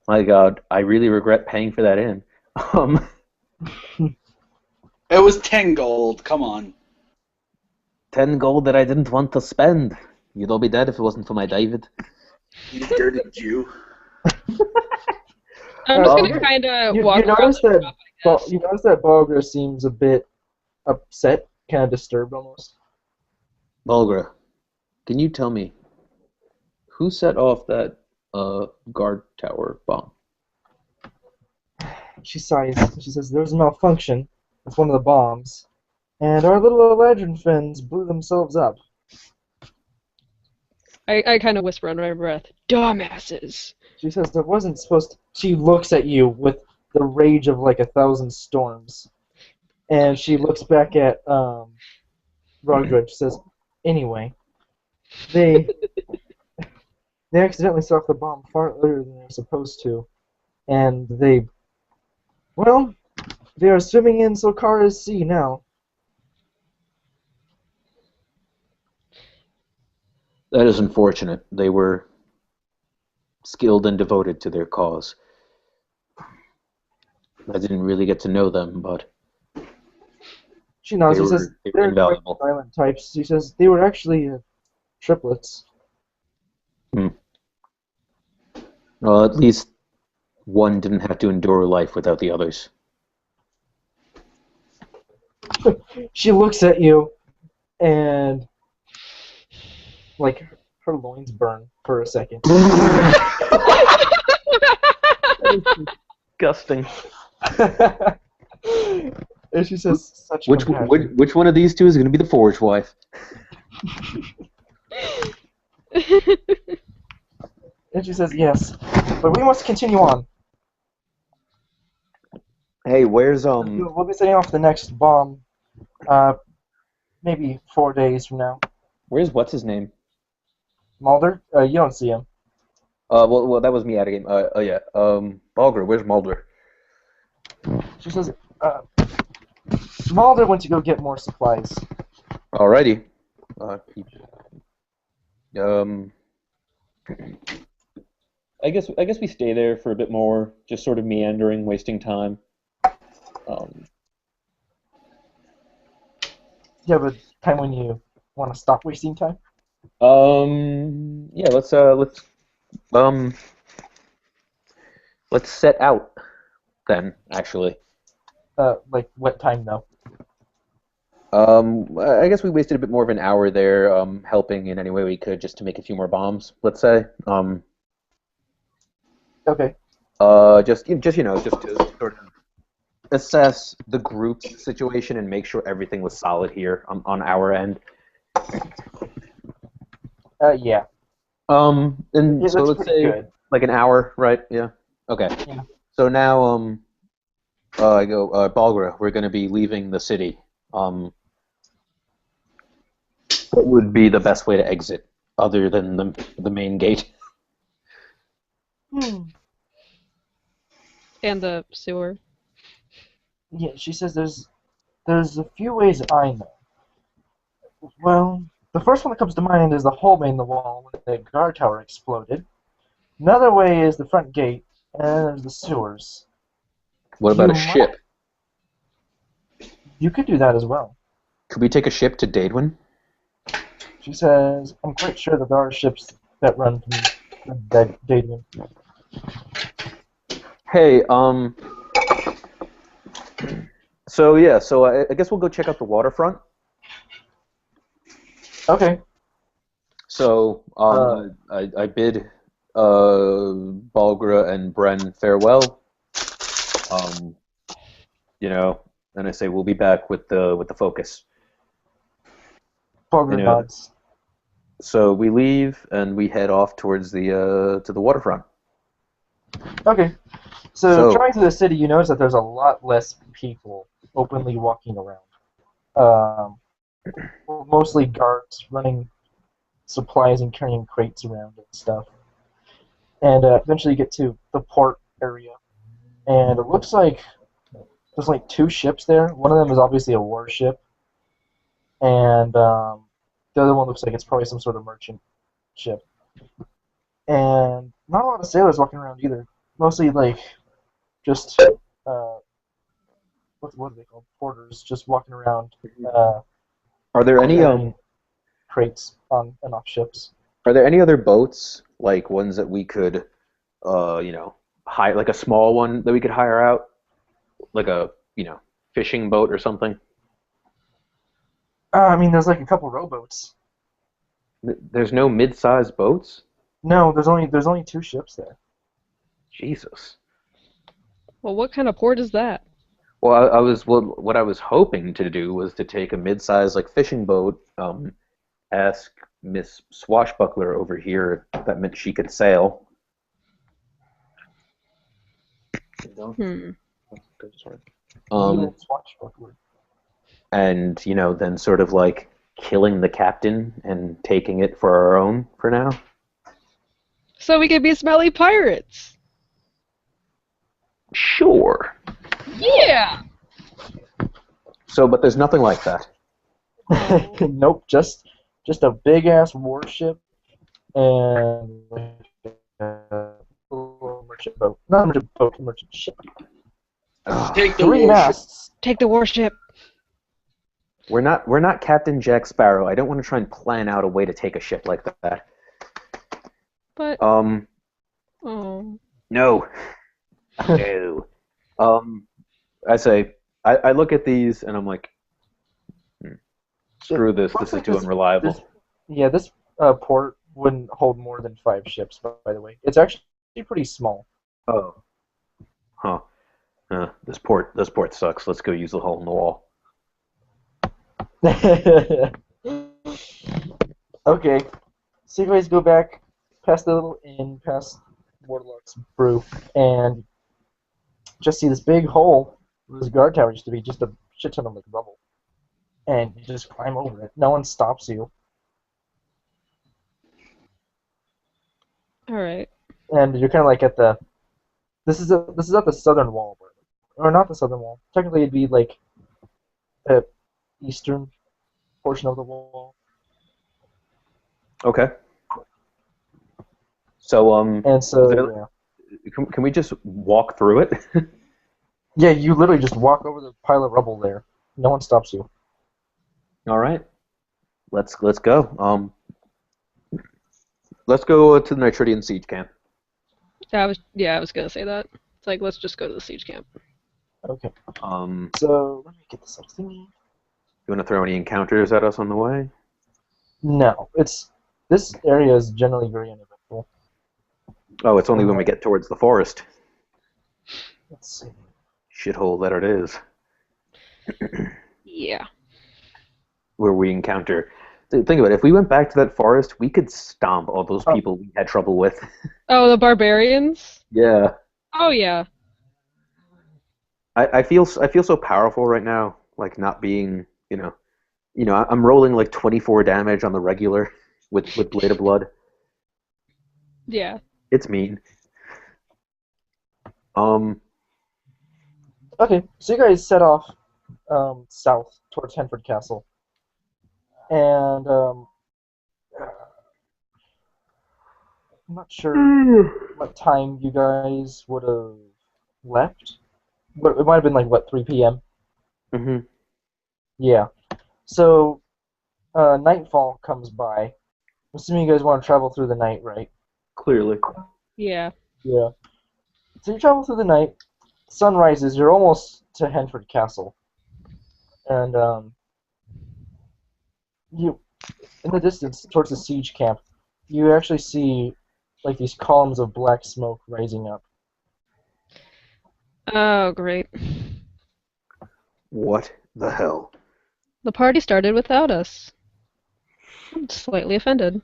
My God, I really regret paying for that inn. It was 10 gold. Come on. 10 gold that I didn't want to spend. You'd all be dead if it wasn't for my David. You dirty Jew. I'm just gonna kind of walk you around notice the that shop, I guess. you notice that Bulger seems a bit upset, kind of disturbed almost. Bulgra, can you tell me who set off that guard tower bomb? She sighs. She says, "There was a malfunction with one of the bombs, and our little Eladrin friends blew themselves up." I kind of whisper under my breath, "Dumbasses!" She says, "There wasn't supposed to." She looks at you with the rage of like 1,000 storms, and she looks back at Rogdred. She says, "Anyway, they accidentally set off the bomb far earlier than they're supposed to, and they are swimming in Solkara's sea now." That is unfortunate. They were skilled and devoted to their cause. I didn't really get to know them, but She nods. they She says, were "They're quite invaluable. violent types." She says, "They were actually triplets." Well, at least one didn't have to endure life without the others. She looks at you, and like her loins burn for a second. Disgusting. And she says, "Such Which compassion." which one of these two is going to be the forge wife? And she says, "Yes, but we must continue on. Hey, where's We'll be setting off the next bomb, maybe 4 days from now." where's what's his name? Mulder, you don't see him. Well, that was me out of game. Oh yeah. Bulger, where's Mulder? She says, "Mulder went to go get more supplies." Alrighty. I guess we stay there for a bit more, just sort of meandering, wasting time. Yeah, but time when you want to stop wasting time. Yeah. Let's set out then. Actually. Like what time though? I guess we wasted a bit more of an hour there, helping in any way we could just to make a few more bombs. Let's say. Okay. Just to sort of assess the group situation and make sure everything was solid here on our end. Yeah. And Yeah, so that's let's pretty say good. like an hour, right? Yeah. Okay. Yeah. So now, I go, Balgra, we're going to be leaving the city. What would be the best way to exit other than the main gate? And the sewer. Yeah, she says there's a few ways I know. Well, the first one that comes to mind is the hole made in the wall when the guard tower exploded. Another way is the front gate, and then there's the sewers. What about a You ship? You could do that as well. Could we take a ship to Daedwin? She says, "I'm quite sure that there are ships that run from Daedwin." Hey, so yeah, so I guess we'll go check out the waterfront. Okay. So, I bid Balgra and Bren farewell. And I say we'll be back with the focus. Bogger nods. So we leave and we head off towards the to the waterfront. Okay. So driving through the city, you notice that there's a lot less people openly walking around. Mostly guards running supplies and carrying crates around and stuff. And eventually you get to the port area, and it looks like there's like 2 ships there. One of them is obviously a warship, and the other one looks like it's probably some sort of merchant ship. and not a lot of sailors walking around either. Mostly like just what are they called? Porters, just walking around. Are there any Carrying crates on and off ships. Are there any other boats, like ones that we could, hire, like a small one that we could hire out, like a, fishing boat or something? I mean, there's like a couple rowboats. There's no mid-sized boats? No, there's only 2 ships there. Jesus. Well, what kind of port is that? Well, what I was hoping to do was to take a mid-sized like fishing boat, ask Miss Swashbuckler over here if that meant she could sail. Hmm. Swashbuckler. And then sort of like killing the captain and taking it for our own for now. So we could be smelly pirates. Sure. Yeah. So, but there's nothing like that. Nope, just a big ass warship and a little merchant boat. Not a merchant boat, a merchant ship. Take the 3 warship. masts. Take the warship. We're not Captain Jack Sparrow. I don't want to try and plan out a way to take a ship like that. But No. No. I say I look at these and I'm like, screw this. This is too unreliable. This port wouldn't hold more than 5 ships. By the way, it's actually pretty small. Oh. Huh. This port sucks. Let's go use the hole in the wall. Okay, so you guys go back past the little inn, past Warlock's brew, and just see this big hole where this guard tower used to be, just a shit ton of like rubble. And you just climb over it. No one stops you. Alright. And you're kind of like at the... This is at the southern wall. Or not the southern wall. Technically it'd be like the eastern portion of the wall. Okay. So And so, can we just walk through it? yeah, you literally just walk over the pile of rubble there. No one stops you. All right. Let's go. Let's go to the Nitridian siege camp. I was gonna say that. It's like, let's just go to the siege camp. Okay. You So let me get this up thingy. want to throw any encounters at us on the way? No, this area is generally very uneventful. Oh, it's only when we get towards the forest. Let's see. Shithole that it is. Yeah. Where we encounter. Think about it. If we went back to that forest, we could stomp all those people we had trouble with. Oh, the barbarians? Yeah. Oh yeah. I feel so powerful right now. Like not being, I'm rolling like 24 damage on the regular with Blade of Blood. Yeah. It's mean. Okay, so you guys set off south towards Henford Castle, and I'm not sure what time you guys would have left. But it might have been like what 3 p.m. Mm-hmm. Yeah. So nightfall comes by. I'm assuming you guys want to travel through the night, right? Clearly. Yeah. Yeah. So you travel through the night. Sun rises. You're almost to Henford Castle, and you, in the distance towards the siege camp, you actually see like these columns of black smoke rising up. Oh, great. What the hell? The party started without us. I'm slightly offended.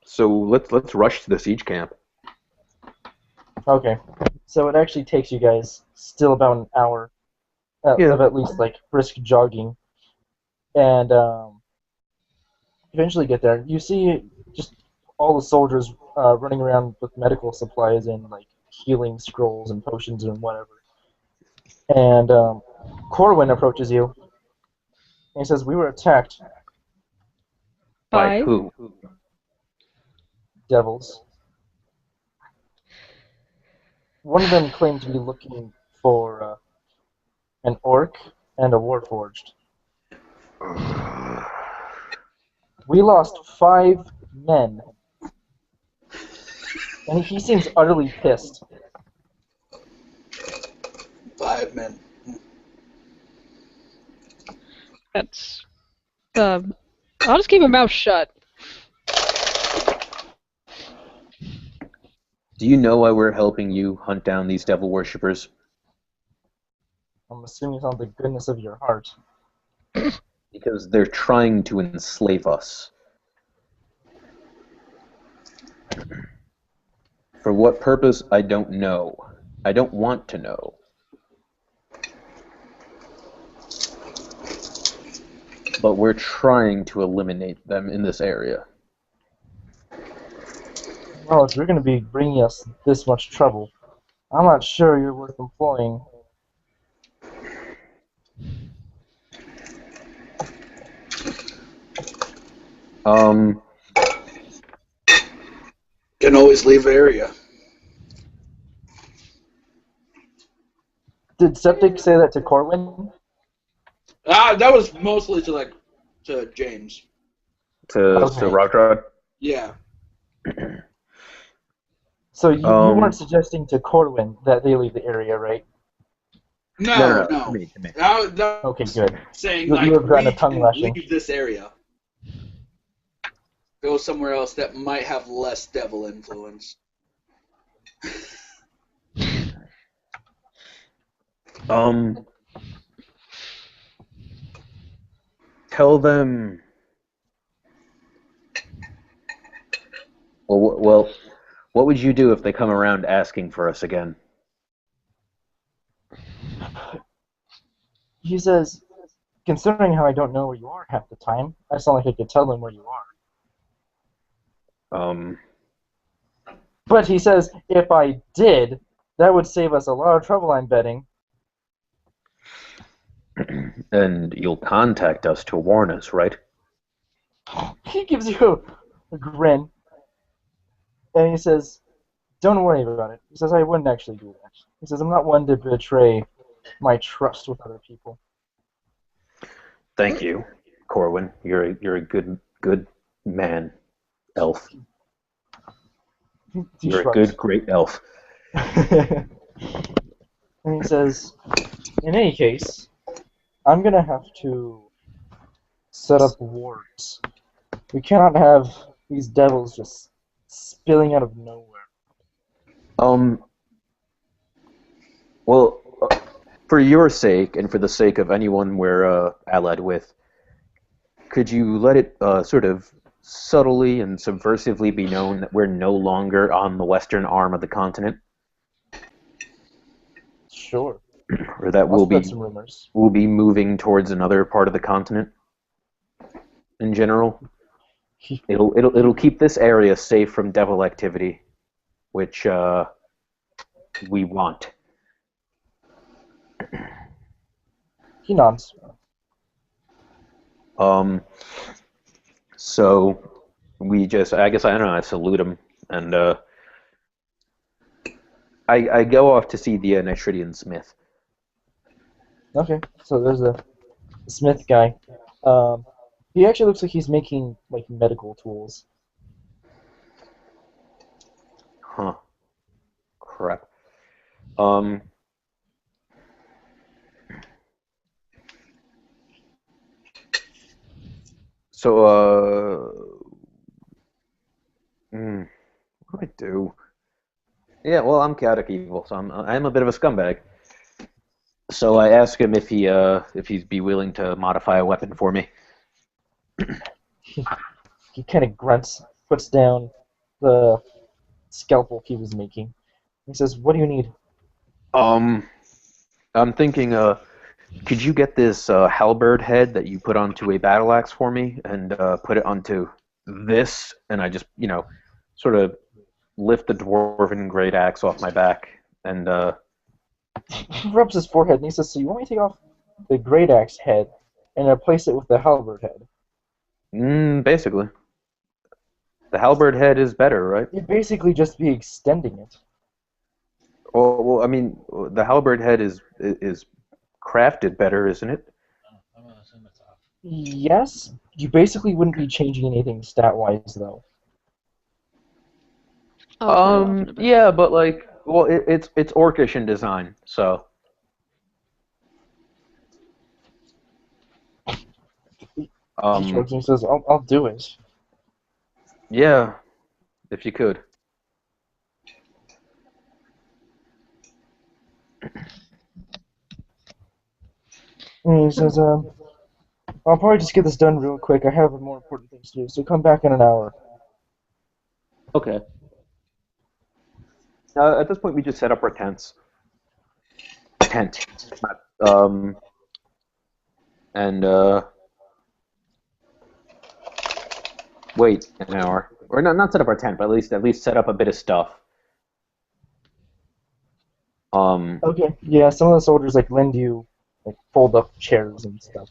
So let's rush to the siege camp. Okay, so it actually takes you guys still about an hour of at least like brisk jogging, and eventually get there. You see just all the soldiers running around with medical supplies and like healing scrolls and potions and whatever. And Corwin approaches you and he says, "We were attacked. By who? Devils." one of them claimed to be looking for an orc and a warforged. We lost 5 men, and he seems utterly pissed. 5 men. That's. I'll just keep my mouth shut. Do you know why we're helping you hunt down these devil worshippers? I'm assuming it's on the goodness of your heart. Because they're trying to enslave us. For what purpose, I don't know. I don't want to know. But we're trying to eliminate them in this area. Well, if you're going to be bringing us this much trouble, I'm not sure you're worth employing. Can always leave the area. Did Septic say that to Corwin? That was mostly to James. To Okay. Rockdrad? Yeah. So you weren't suggesting to Corwin that they leave the area, right? No. To me. That Okay, good. saying You have gotten a tongue can lashing. leave this area. Go somewhere else that might have less devil influence. Tell them. Well, what would you do if they come around asking for us again? He says, considering how I don't know where you are half the time, I sound like I could tell them where you are. But he says, if I did, that would save us a lot of trouble, I'm betting. And you'll contact us to warn us, right? He gives you a grin, and he says, don't worry about it. He says, I wouldn't actually do that. He says, I'm not one to betray my trust with other people. Thank you, Corwin. You're a good man, elf. You're a good, great elf. And he says, in any case, I'm going to have to set up wards. We cannot have these devils just spilling out of nowhere. Well, for your sake and for the sake of anyone we're allied with, could you let it sort of subtly and subversively be known that we're no longer on the western arm of the continent? Sure. Or that I'll spread some rumors. we'll be moving towards another part of the continent in general. It'll keep this area safe from devil activity, which we want. He nods. So we just, I guess, I don't know, I salute him, and I go off to see the Nitridian smith. Okay, so there's a smith guy. He actually looks like he's making like medical tools. Huh. Crap. So, what do I do? Yeah, well, I'm chaotic evil, so I'm a bit of a scumbag. So I ask him if he'd be willing to modify a weapon for me. He kind of grunts, puts down the scalpel he was making. He says, "What do you need?" I'm thinking, could you get this halberd head that you put onto a battle axe for me, and put it onto this, and I just, sort of lift the dwarven great axe off my back, and He rubs his forehead and he says, "So you want me to take off the great axe head and replace it with the halberd head?" Basically. The halberd head is better, right? You'd basically just be extending it. Well, I mean, the halberd head is crafted better, isn't it? I'm gonna assume it's off. Yes, you basically wouldn't be changing anything stat-wise, though. I'll turn it off in a bit. Yeah, but like, well, it's orcish in design, so. He shrugs and says, I'll do it. Yeah, if you could. And he says, I'll probably just get this done real quick. I have more important things to do, so come back in an hour. Okay. At this point, we just set up our tents. Tent. And wait an hour, or not set up our tent, but at least set up a bit of stuff. Okay. Yeah, some of the soldiers like lend you like fold up chairs and stuff.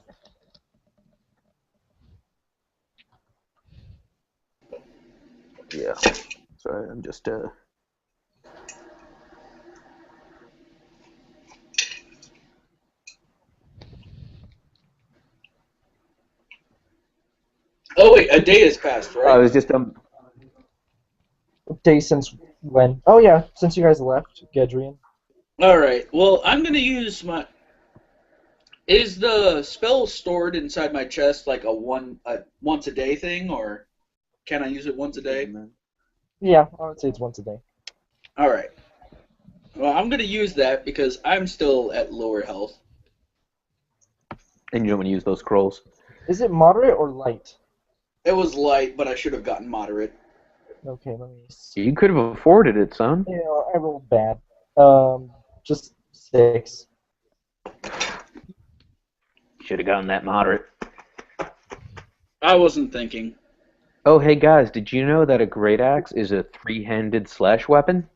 Yeah. Sorry, I'm just Oh wait, a day has passed, right? I was just Day since when? Oh yeah, since you guys left, Gedrian. All right. Well, I'm gonna use my. Is the spell stored inside my chest like a once a day thing, or can I use it once a day? Yeah, I would say it's once a day. All right. Well, I'm gonna use that because I'm still at lower health. And you don't want to use those scrolls. Is it moderate or light? It was light, but I should have gotten moderate. Okay, let me see. You could have afforded it, son. Yeah, I rolled bad. Just 6. Should have gotten that moderate. I wasn't thinking. Oh, hey guys, did you know that a great axe is a three-handed slash weapon?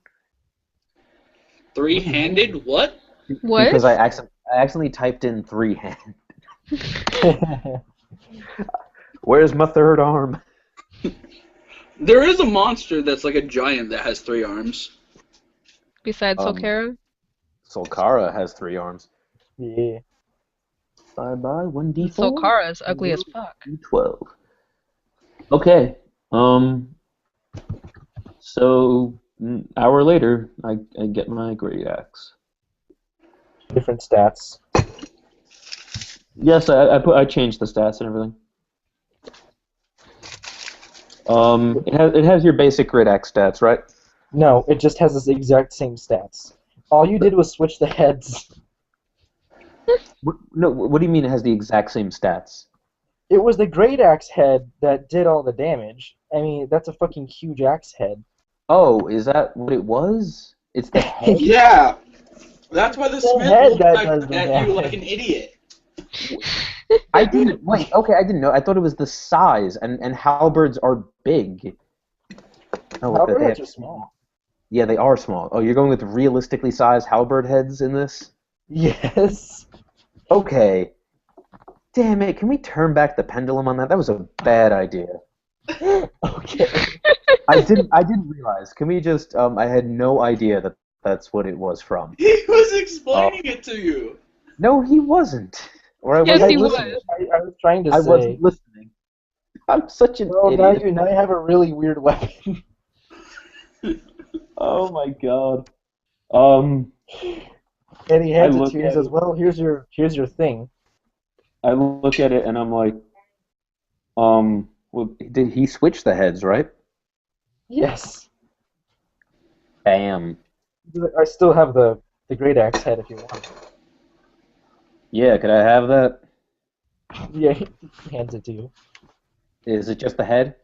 Three-handed? What? What? Because I accidentally typed in three-hand. Where's my third arm? There is a monster that's like a giant that has 3 arms. Besides Solkara? Solkara has 3 arms. Yeah. Bye-bye, 1d4. Solkara is ugly as fuck. D12. Okay. So, an hour later, I get my great axe. Different stats. Yes, I changed the stats and everything. It has your basic great axe stats, right? No, it just has the exact same stats. All you did was switch the heads. What do you mean it has the exact same stats? It was the great axe head that did all the damage. I mean, that's a fucking huge axe head. Oh, is that what it was? It's the head? Yeah! That's why the The smith head looked that does the at you like damage. an idiot. I didn't. Wait, okay, I didn't know. I thought it was the size, and halberds are big. Oh, Halberds are small. Yeah, they are small. Oh, you're going with realistically sized halberd heads in this? Yes. Okay. Damn it, can we turn back the pendulum on that? That was a bad idea. Okay. I didn't realize. Can we just I had no idea that that's what it was from. He was explaining it to you. No, he wasn't. Or I Yes, wasn't he listening. was. I was trying to I say. wasn't listening. I'm such an Well, idiot. now you have a really weird weapon. Oh my god. And he hands it look to you and at says, it. "Well, here's your thing." I look at it and I'm like, well, did he switch the heads, right? Yes. Bam. I still have the great axe head if you want. Yeah, could I have that? Yeah, he hands it to you. Is it just the head?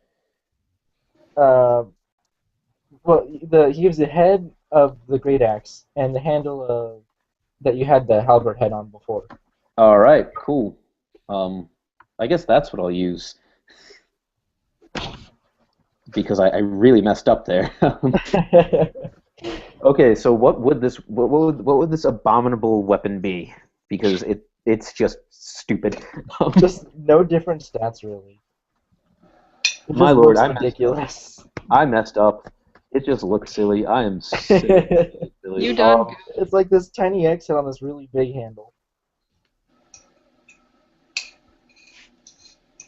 Well, he gives the head of the great axe and the handle of that you had the halberd head on before. All right, cool. I guess that's what I'll use. Because I really messed up there. Okay, so what would this abominable weapon be? Because it's just stupid. Just no different stats really. It My just lord, looks I messed up. ridiculous. I messed up. It just looks silly. I am sick of silly. You done? It's like this tiny exit on this really big handle.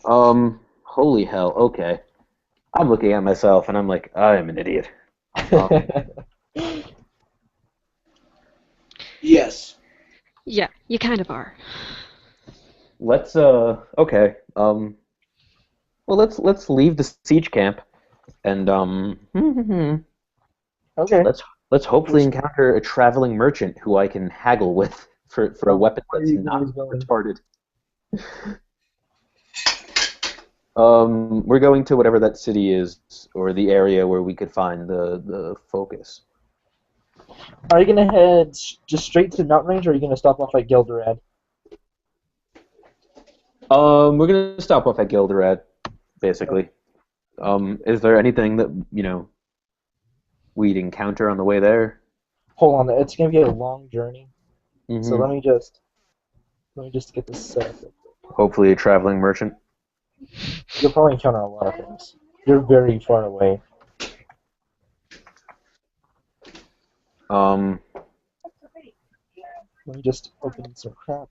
Holy hell. Okay. I'm looking at myself and I'm like, I am an idiot. Yes. Yeah, you kind of are. Let's okay. Well, let's leave the siege camp and Okay. let's hopefully encounter a traveling merchant who I can haggle with for a weapon Where are that's you not guys going? retarded. We're going to whatever that city is, or the area where we could find the focus. Are you gonna head just straight to Mountain Range, or are you gonna stop off at Gilderad? We're gonna stop off at Gilderad, basically. Is there anything that we'd encounter on the way there? Hold on, it's gonna be a long journey. Mm-hmm. So let me just get this set up. Hopefully, a traveling merchant. You'll probably encounter a lot of things. You're very far away. Let me just open some crap.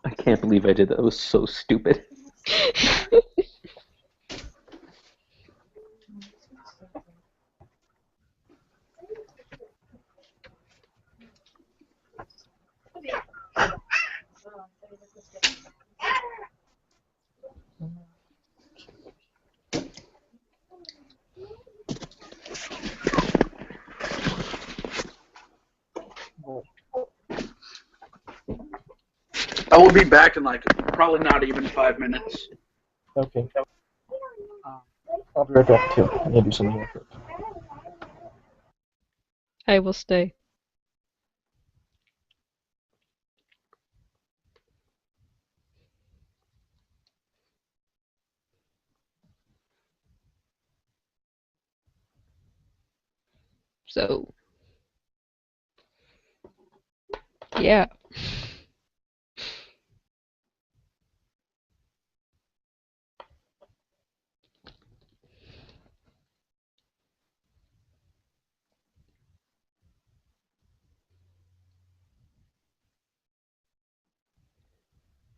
I can't believe I did that. It was so stupid. I will be back in like probably not even 5 minutes. Okay. I'll be right back too. I need to do something real quick. I will stay. So, yeah.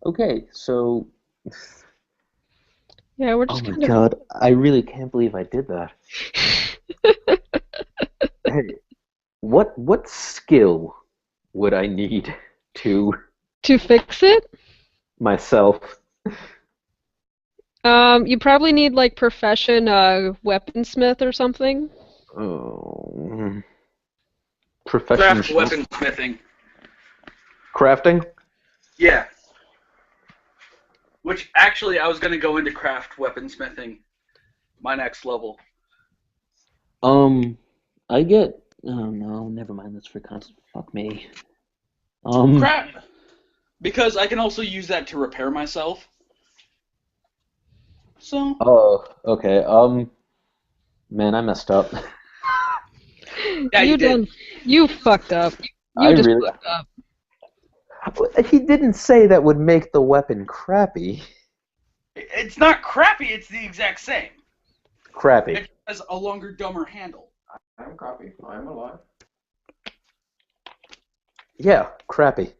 Okay, so. Yeah, we're Oh just my kind of. god, I really can't believe I did that. Hey, what skill would I need to To fix it? myself? You probably need like profession, weaponsmith or something. Oh, profession Craft weaponsmithing. crafting? Yeah. Which actually I was gonna go into craft weaponsmithing, my next level. I get. Oh no, never mind. That's for constant. Fuck me. Craft, because I can also use that to repair myself. So. Oh, okay. Man, I messed up. Yeah, you did. done. You fucked up. I You just really. fucked up. He didn't say that would make the weapon crappy. It's not crappy. It's the exact same. Crappy. It has a longer, dumber handle. I'm copy. I'm alive. Yeah, crappy.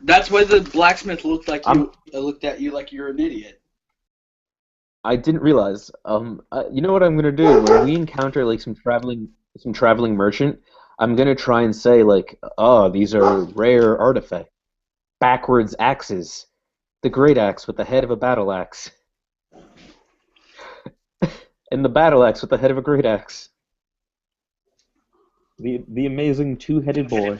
That's why the blacksmith looked at you like you're an idiot. I didn't realize. You know what I'm gonna do when we encounter like some traveling merchant? I'm gonna try and say like, oh, these are rare artifacts, backwards axes, the great axe with the head of a battle axe, and the battle axe with the head of a great axe. The amazing two-headed boy.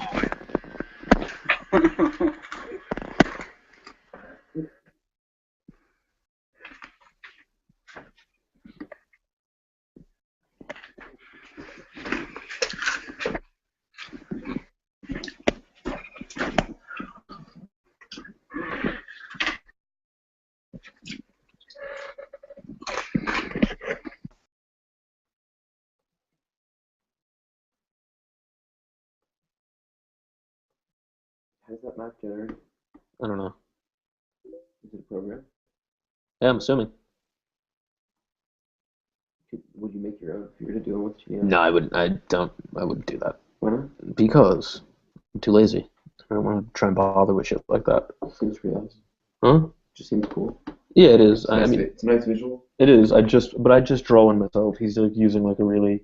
How does that map generate? I don't know. Is it a program? Yeah, I'm assuming. Would you make your own if you were to do it with GM? No, I wouldn't. I wouldn't do that Why not? because I'm too lazy. I don't want to try and bother with shit like that. Seems pretty awesome. Huh? Just seems cool. Yeah, it is. It's nice, it's a nice visual. It is. I just draw one myself. He's like using like a really.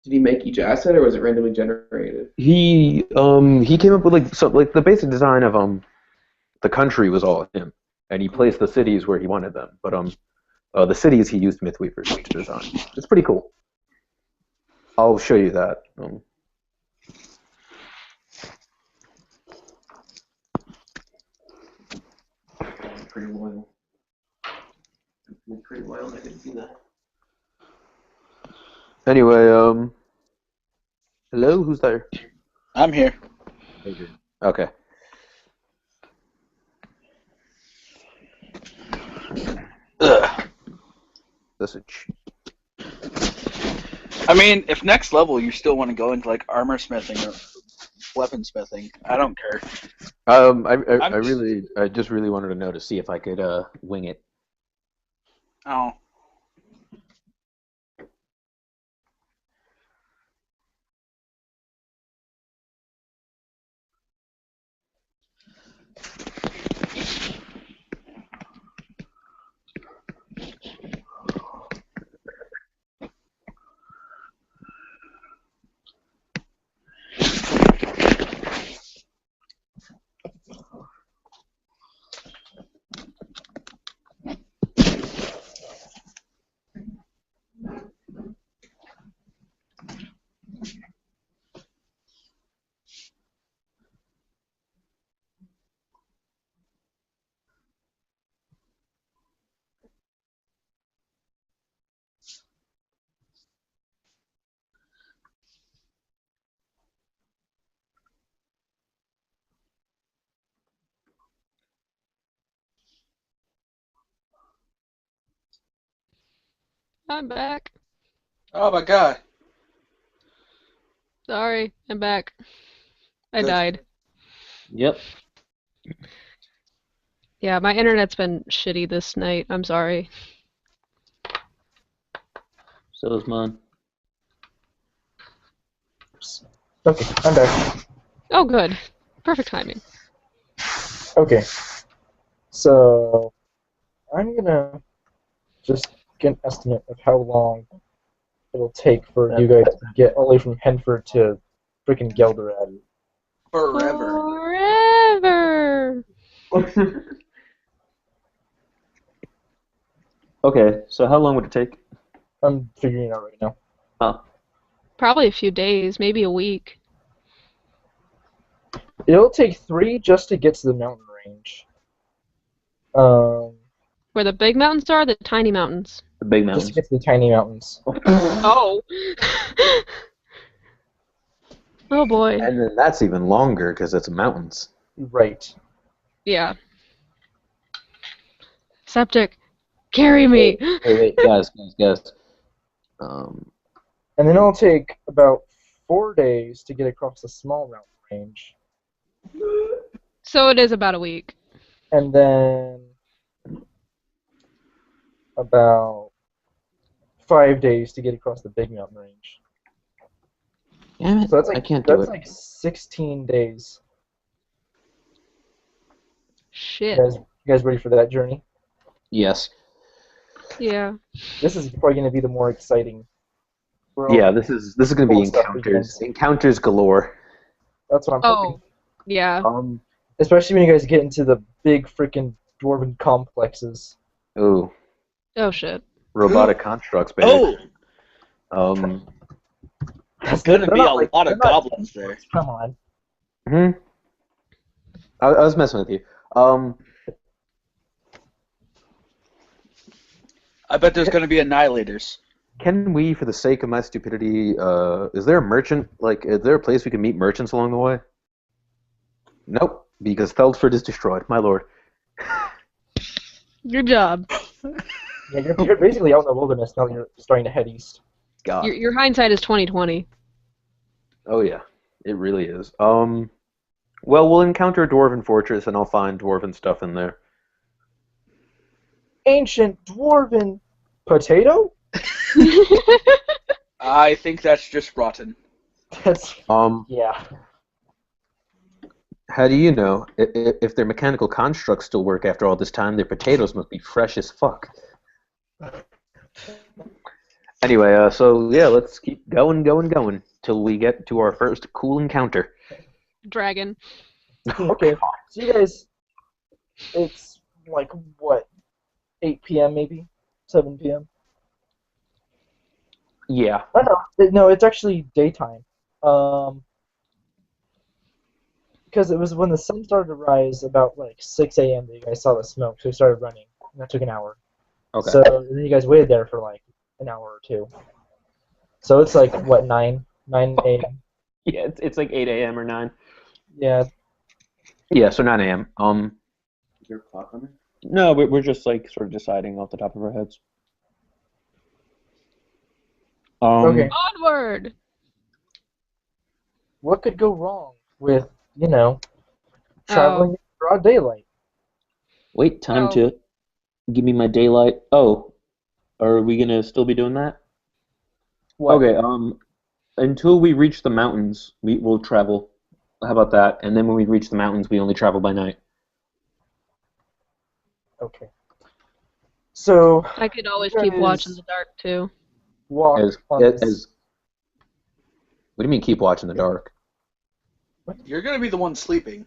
Did he make each asset, or was it randomly generated? He came up with like the basic design of the country was all him, and he placed the cities where he wanted them. But the cities he used Mythweavers to design. It's pretty cool. I'll show you that. Pretty wild. Pretty wild. I didn't see that. Anyway, hello, who's there? I'm here. Okay. Ugh. Message. I mean, if next level you still want to go into like armor smithing or weaponsmithing, I don't care. I just really wanted to know to see if I could wing it. Oh. I'm back. Oh my god. Sorry, I'm back. I Good. died. Yep. Yeah, my internet's been shitty this night. I'm sorry. So is mine. Okay, I'm back. Oh, good. Perfect timing. Okay. So, I'm gonna just get an estimate of how long it'll take for you guys to get all the way from Henford to freaking Gelderad. Forever. Forever. Okay, so how long would it take? I'm figuring it out right now. Huh. Probably a few days, maybe a week. It'll take 3 just to get to the mountain range. Where the big mountains are, the tiny mountains. The big Just mountains. to get to the tiny mountains. Oh. Oh boy. And then that's even longer because it's mountains. Right. Yeah. Septic, carry me. Wait, guys. And then it'll take about 4 days to get across the small mountain range. So it is about a week. And then about 5 days to get across the big mountain range. Damn it! So that's like I can't do it. like 16 days. Shit. You guys ready for that journey? Yes. Yeah. This is probably going to be the more exciting. Yeah, this is going to be cool stuff encounters galore. That's what I'm hoping. Oh. Yeah. Especially when you guys get into the big freaking dwarven complexes. Oh. Oh shit. Robotic constructs, baby. Oh. There's gonna be a lot of goblins there. Come on. I was messing with you. I bet there's gonna be annihilators. Can we, for the sake of my stupidity, is there a merchant? Like, is there a place we can meet merchants along the way? Nope, because Feldford is destroyed. My lord. Good job. Yeah, you're basically out in the wilderness now. You're starting to head east. God. Your hindsight is 20/20. Oh yeah, it really is. Well, we'll encounter a dwarven fortress, and I'll find dwarven stuff in there. Ancient dwarven potato? I think that's just rotten. That's yeah. How do you know? If their mechanical constructs still work after all this time, their potatoes must be fresh as fuck. Anyway, so yeah, let's keep going till we get to our first cool encounter. Dragon. Okay, so you guys, it's like what, 8 p.m. maybe, 7 p.m. Yeah. Oh no, it's actually daytime. Because it was when the sun started to rise about like 6 a.m. that you guys saw the smoke, so you started running. And that took an hour. Okay. So then you guys waited there for like an hour or two. So it's like what, 9 a.m. Yeah, it's like 8 a.m. or 9. Yeah. Yeah, so 9 a.m. Is there a clock on there? No, we're just like sort of deciding off the top of our heads. Okay. Onward! What could go wrong with, traveling in broad daylight? Wait, time to give me my daylight. Oh, are we gonna still be doing that? What? Okay. Until we reach the mountains, we'll travel. How about that? And then when we reach the mountains, we only travel by night. Okay. So I could always you keep guys watch in the dark, too. walk on this. What do you mean keep watching the dark? You're gonna be the one sleeping.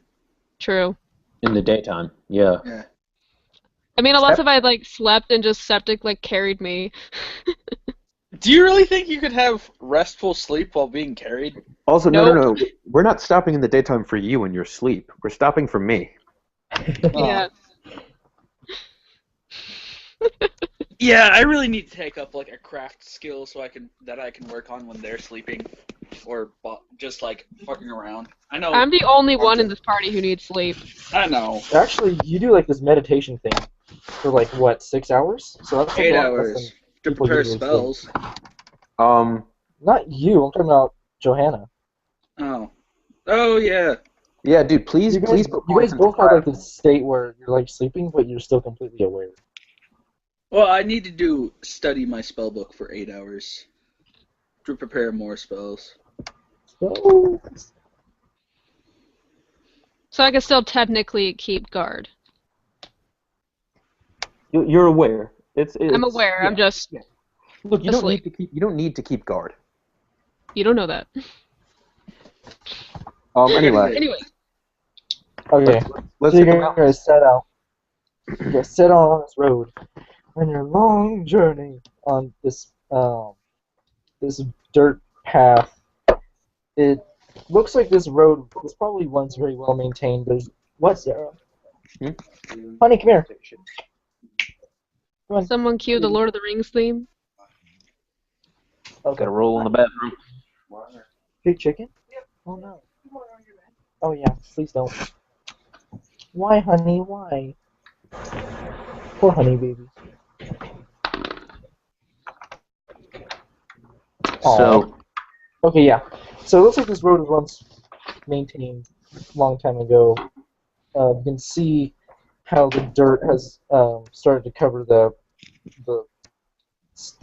True. In the daytime, yeah. Yeah. I mean, unless if I, like, slept and just septic, like, carried me. Do you really think you could have restful sleep while being carried? Also, Nope. no. We're not stopping in the daytime for you and your sleep. We're stopping for me. Yeah. Yeah, I really need to take up like a craft skill so I can work on when they're sleeping, or just like fucking around. I know. I'm the only one in this party who needs sleep. I know. Actually, you do like this meditation thing for like what, 6 hours? So that's 8 a lot less hours than to people prepare usually spells. sleep. Not you. I'm talking about Johanna. Oh. Oh yeah. Yeah, dude. Please, You guys, please put you points guys into both have like craft. this state where you're like sleeping, but you're still completely aware. Well, I need to study my spell book for 8 hours to prepare more spells. So I can still technically keep guard. You're aware. I'm aware. yeah. I'm just Look, you asleep. don't need to keep guard. You don't know that. Anyway. Anyway. Okay. Let's So you hit the mountains. guys set out. You guys set out on this road, on your long journey on this dirt path. It looks like this road was probably once very well maintained. There's what, Sarah? Honey, come here. Come on. Someone cue the Lord of the Rings theme. Okay. Got to roll in the bathroom. Big chicken? Oh no. Oh yeah, please don't. Why, honey? Why? Poor honey baby. So, Okay, yeah. So it looks like this road was once maintained a long time ago. You can see how the dirt has started to cover the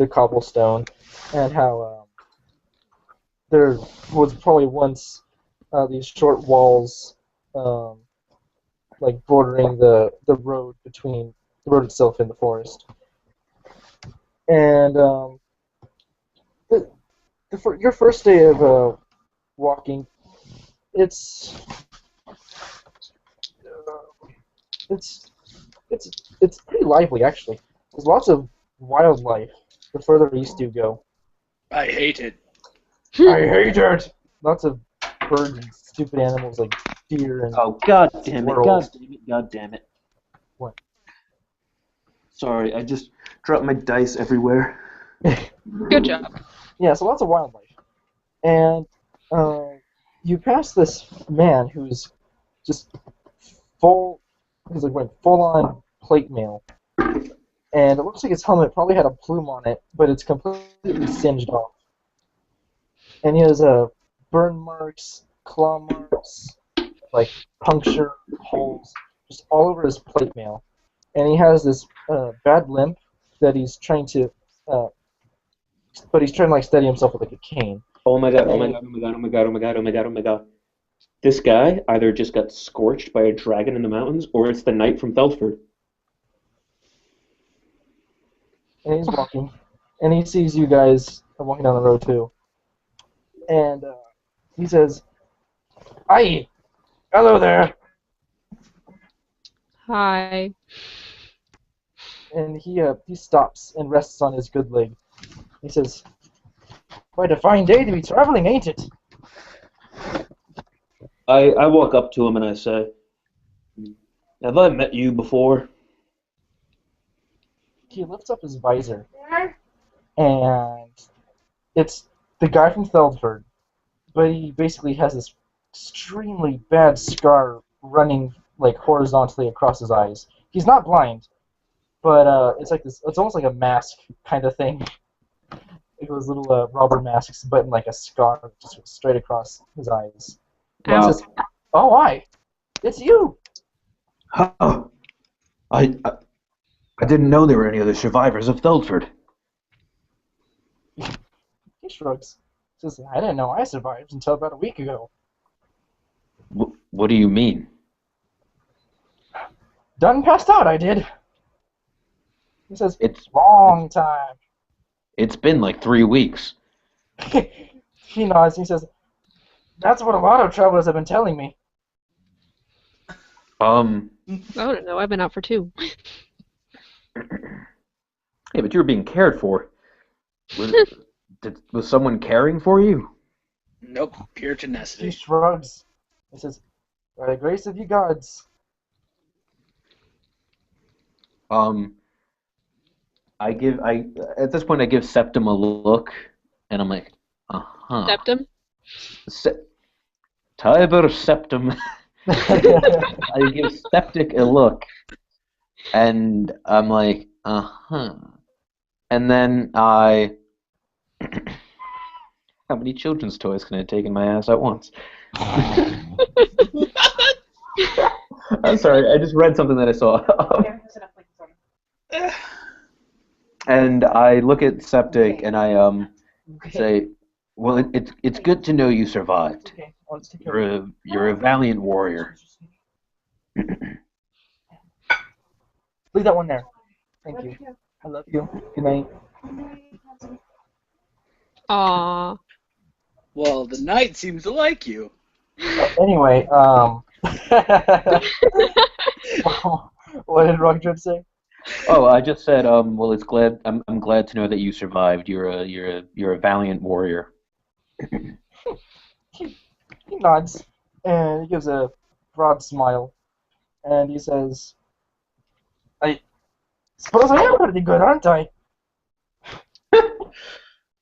cobblestone, and how there was probably once these short walls, like bordering the road between the road itself and the forest. And your first day of walking, it's pretty lively actually. There's lots of wildlife the further east you go. I hate it. I hate it. Lots of birds and stupid animals like deer and Oh, god damn it. squirrels. God damn it. What? Sorry, I just dropped my dice everywhere. Good job. Yeah, so lots of wildlife. And you pass this man who's just he's like wearing full-on plate mail. And it looks like his helmet probably had a plume on it, but it's completely singed off. And he has burn marks, claw marks, like puncture holes just all over his plate mail, and he has this bad limp that he's trying to, but he's trying to like steady himself with like a cane. Oh my god, oh my god, oh my god, oh my god, oh my god, oh my god, oh my god. This guy either just got scorched by a dragon in the mountains, or it's the knight from Thelford. And he's walking, and he sees you guys walking down the road too. And he says, "Hi, hello there." Hi. And he stops and rests on his good leg. He says, "Quite a fine day to be traveling, ain't it?" I walk up to him and I say, have I met you before? He lifts up his visor, and it's the guy from Theldford, but he basically has this extremely bad scar running like horizontally across his eyes. He's not blind, but it's like this. It's almost like a mask kind of thing. Like those little rubber masks, but in like a scar just straight across his eyes. And he says, "Oh, hi, it's you." Oh, I didn't know there were any other survivors of Thelford. He shrugs. He says, "I didn't know I survived until about a week ago." What do you mean? Done passed out, I did. He says, It's "Long time." It's been like 3 weeks. He nods. He says, "That's what a lot of travelers have been telling me." I don't know. I've been out for 2. Yeah, but you were being cared for. Was someone caring for you? Nope, pure He tenacity. shrugs. He says, "By the grace of you gods." At this point I give Septim a look, and I'm like, Septum? Tiber Septim. I give Septic a look, and I'm like, and then how many children's toys can I take in my ass at once? I'm sorry, I just read something that I saw. And I look at Septic and I say, well, it's good to know you survived. Okay, let's take You're a valiant warrior. Leave that one there. Thank you. I love you. Good night. Aww. Well, the knight seems to like you. Anyway, what did Rockdrip say? Oh, I just said, well, I'm glad to know that you survived. You're a valiant warrior. He nods, and he gives a broad smile, and he says, "I suppose I am pretty good, aren't I?"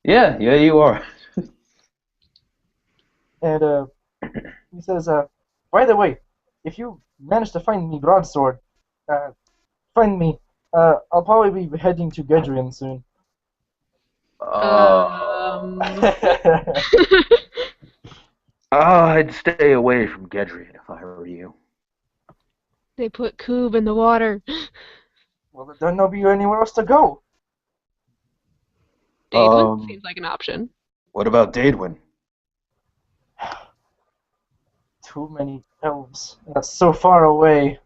Yeah, you are. And he says, "By the way, if you manage to find me broadsword, find me. I'll probably be heading to Gedrian soon." I'd stay away from Gedrian if I were you. They put Coob in the water. Well, there don't be anywhere else to go. Daedwin seems like an option. What about Daedwin? Too many elves. That's so far away.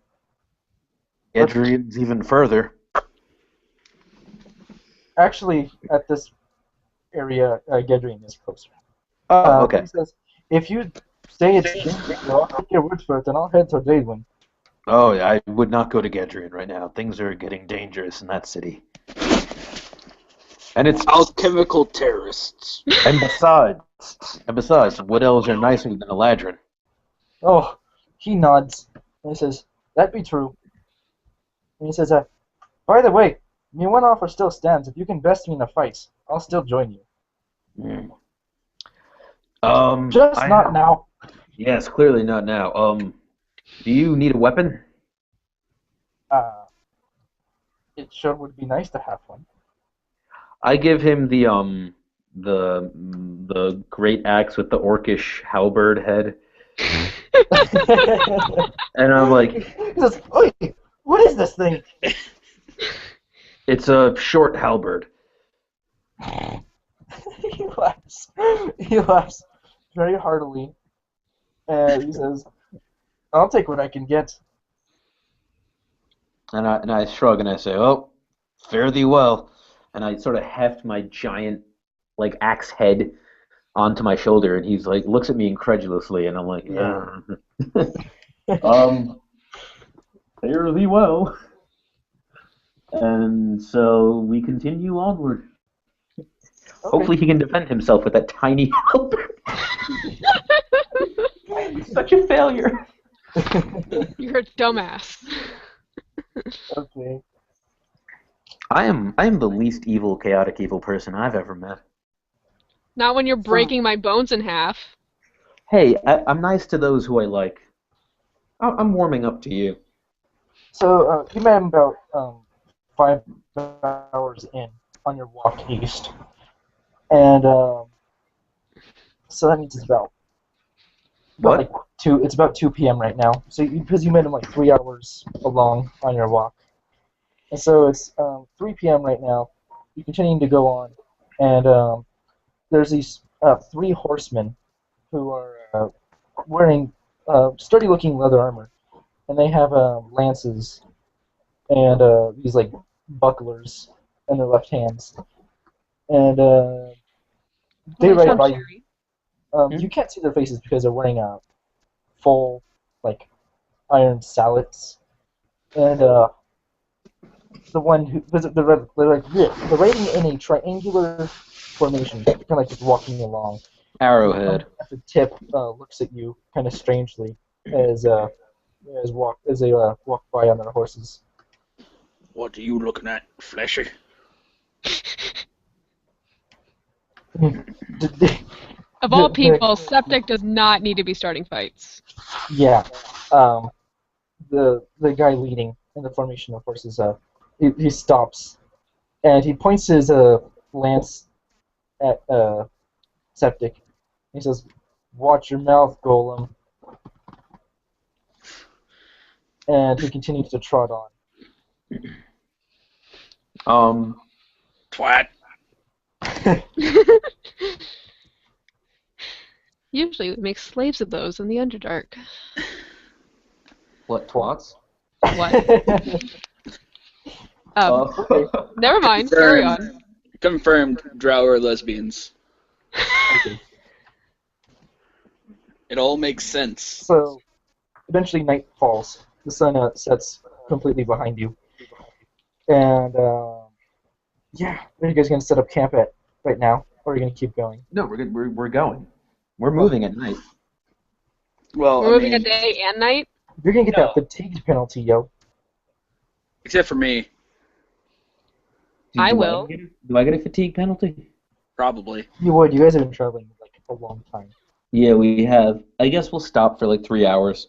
Gedrian's even further. Actually, at this area, Gedrian is closer. Oh, okay. He says, "If you say it's dangerous, I'll take your word for it, and I'll head to Daedwin." Oh, I would not go to Gedrian right now. Things are getting dangerous in that city. And it's Alchemical terrorists. and besides, what elves are nicer than Eladrin? Oh, he nods. And he says, "That be true." And he says, "By the way, me one offer still stands. If you can best me in a fight, I'll still join you." Just not now. Yes, clearly not now. Do you need a weapon? It sure would be nice to have one. I give him the great axe with the orcish halberd head, And I'm like, He says, "Oi, what is this thing?" it's a short halberd. He laughs. He laughs very heartily, and he says, "I'll take what I can get." And I shrug and I say, oh, fare thee well. And I sort of heft my giant, like, axe head onto my shoulder, and he's like, looks at me incredulously, and I'm like, fare thee well. And so we continue onward. Okay. Hopefully he can defend himself with that tiny halberd. Such a failure. You're a dumbass. Okay. I am the least evil, chaotic evil person I've ever met. Not when you're breaking my bones in half. Hey, I'm nice to those who I like. I'm warming up to you. So you met him about 5 hours in on your walk east, and so that means it's about What? like 2. It's about 2 p.m. right now. So because you met him like 3 hours along on your walk, and so it's 3 p.m. right now. You're continuing to go on, and there's these 3 horsemen who are wearing sturdy-looking leather armor, and they have lances and these like bucklers in their left hands, and they ride by you. You can't see their faces because they're wearing full like iron sallets, and the one who they're riding in a triangular formation, kind of like just walking along. Arrowhead. At the tip, looks at you kind of strangely as they walk by on their horses. What are you looking at, Fleshy? Of all people, Septic does not need to be starting fights. Yeah. The guy leading in the formation of horses, he stops, and he points his lance at Septic. He says, "Watch your mouth, Golem." And he continues to trot on. Twat. Usually we make slaves of those in the Underdark. What, twats? What? Never mind. Carry on. Confirmed. Drow are lesbians. Okay. It all makes sense. So, eventually night falls. The sun sets completely behind you. And, yeah, are you guys going to set up camp at right now? Or are you going to keep going? No, we're going. We're moving at night. Well, we're moving a day and night? You're going to get that fatigue penalty, yo. Except for me. I will. Do I get a fatigue penalty? Probably. You would. You guys have been traveling like a long time. Yeah, we have. I guess we'll stop for like 3 hours.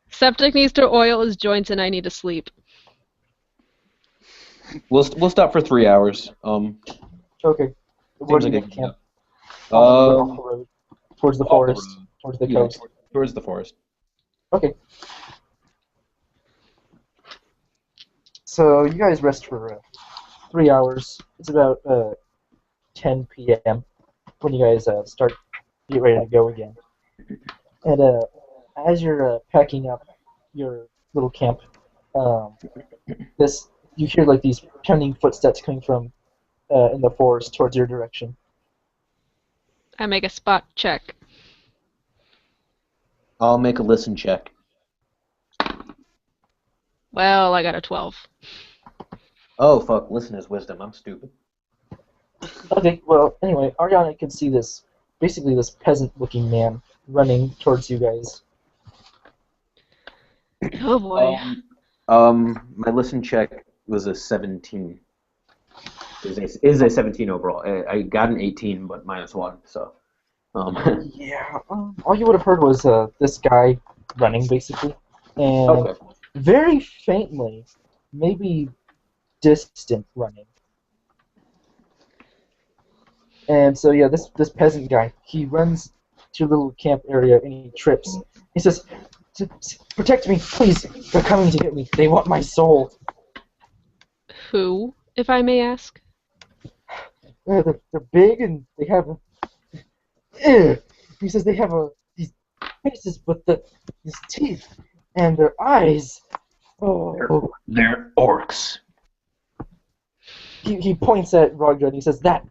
Septic needs to oil his joints and I need to sleep. We'll stop for 3 hours. Okay. Where do you like get camp? Off the road. Towards the forest. Towards the coast. Towards the forest. Okay. So you guys rest for 3 hours. It's about 10 p.m. when you guys get ready to go again. And as you're packing up your little camp, you hear like these pounding footsteps coming from in the forest towards your direction. I make a spot check. I'll make a listen check. Well, I got a 12. Oh, fuck. Listen is wisdom. I'm stupid. Okay, well, anyway, Ariana can see this peasant-looking man running towards you guys. Oh, boy. My listen check was a 17. Is a 17 overall. I got an 18, but -1, so... Yeah, all you would have heard was this guy running, basically. And very faintly, maybe distant running. And so, yeah, this peasant guy, he runs to the little camp area, and he trips. He says, "Protect me, please! They're coming to get me. They want my soul." Who, if I may ask? They're big and they have. He says they have these faces with these teeth and their eyes. Oh. They're orcs. He points at Roger and he says that.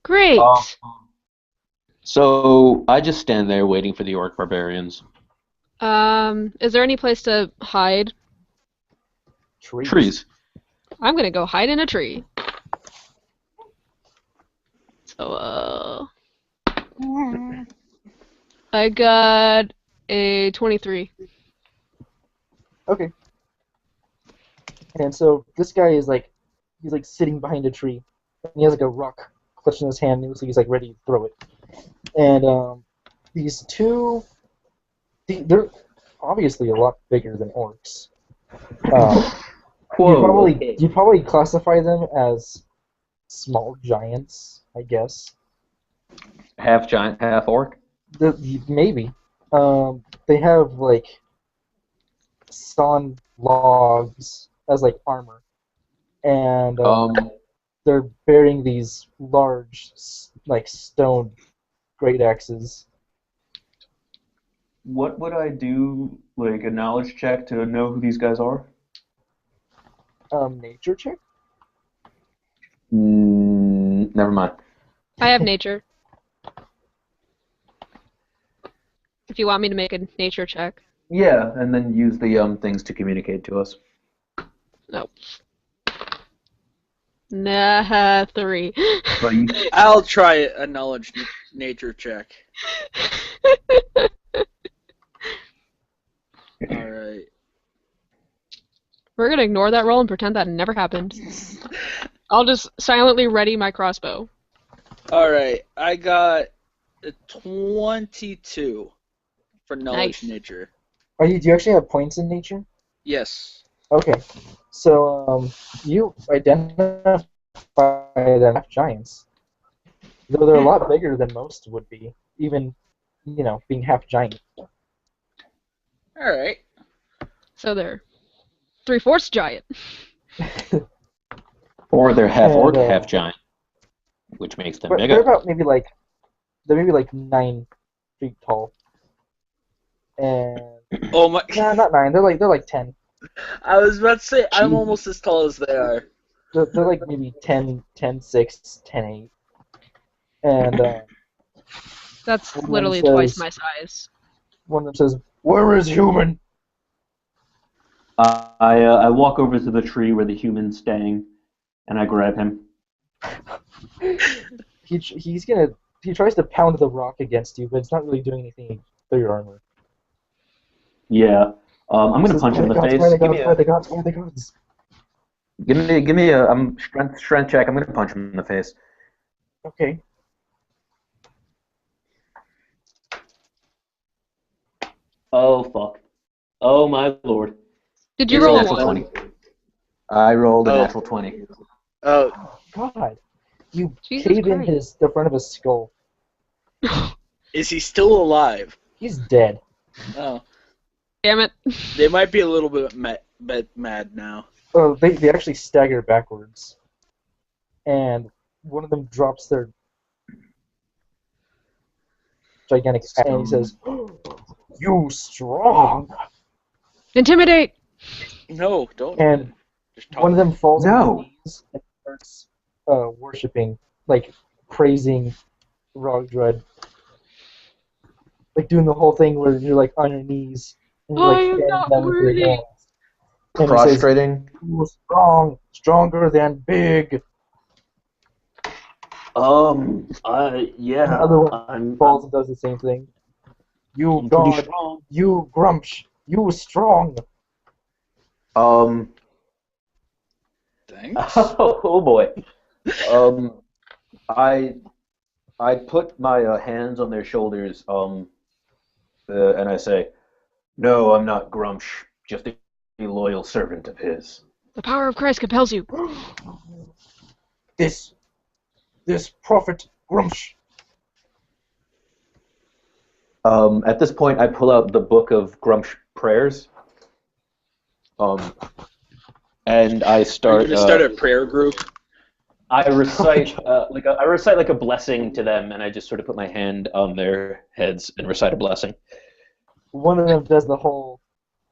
Great. So I just stand there waiting for the orc barbarians. Is there any place to hide? Trees. I'm gonna go hide in a tree. So, I got a 23. Okay. And so this guy is like, he's like sitting behind a tree, and he has like a rock clutched in his hand, and he looks like he's like ready to throw it. And these two, they're obviously a lot bigger than orcs. You'd probably classify them as small giants, I guess. Half giant, half orc? Maybe. They have like sawn logs as like armor, and they're bearing these large like stone great axes. What would I do, like a knowledge check to know who these guys are? Nature check? Never mind. I have nature. If you want me to make a nature check. Yeah, and then use the things to communicate to us. No. Nah, 3. But I'll try a knowledge nature check. Alright. We're gonna ignore that roll and pretend that never happened. I'll just silently ready my crossbow. Alright, I got a 22 for knowledge nature. Do you actually have points in nature? Yes. Okay. So you identify them as giants. Though they're a lot bigger than most would be, even, being half giant. Alright. So they're 3/4 giant. Or they're half orc, half giant, which makes them bigger. They're about maybe like 9 feet tall. And oh my! Nah, not 9. They're like 10. I was about to say I'm almost as tall as they are. They're like maybe 10, 6, 10, 8. And that's literally twice my size. One of them says, "Where is human?" I walk over to the tree where the human's staying, and I grab him. He tries to pound the rock against you, but it's not really doing anything through your armor. Yeah. I'm gonna punch him in the face. Give me a strength check. I'm gonna punch him in the face. Okay. Oh fuck. Oh my lord. Did you roll a 20? I rolled a natural 20. Oh God. You Jesus cave in Christ. the front of his skull. Is he still alive? He's dead. Oh. Damn it. They might be a little bit mad now. Oh, they actually stagger backwards. And one of them drops their gigantic axe and he says, "You strong!" Intimidate! No, don't. And one of them falls on his knees and starts worshipping, like praising Rogdred. Like doing the whole thing where you're like on your knees and you're like standing down with your hands. And prostrating. "You strong, stronger than big." Yeah. Another one falls and does the same thing. "You god, you grumsh, you strong." Thanks. Oh boy. I put my hands on their shoulders, and I say, "No, I'm not Grumsh, just a loyal servant of his." The power of Christ compels you. This prophet Grumsh At this point, I pull out the book of Grump's prayers. And I Are start. you gonna start a prayer group? I recite like a blessing to them, and I just sort of put my hand on their heads and recite a blessing. One of them does the whole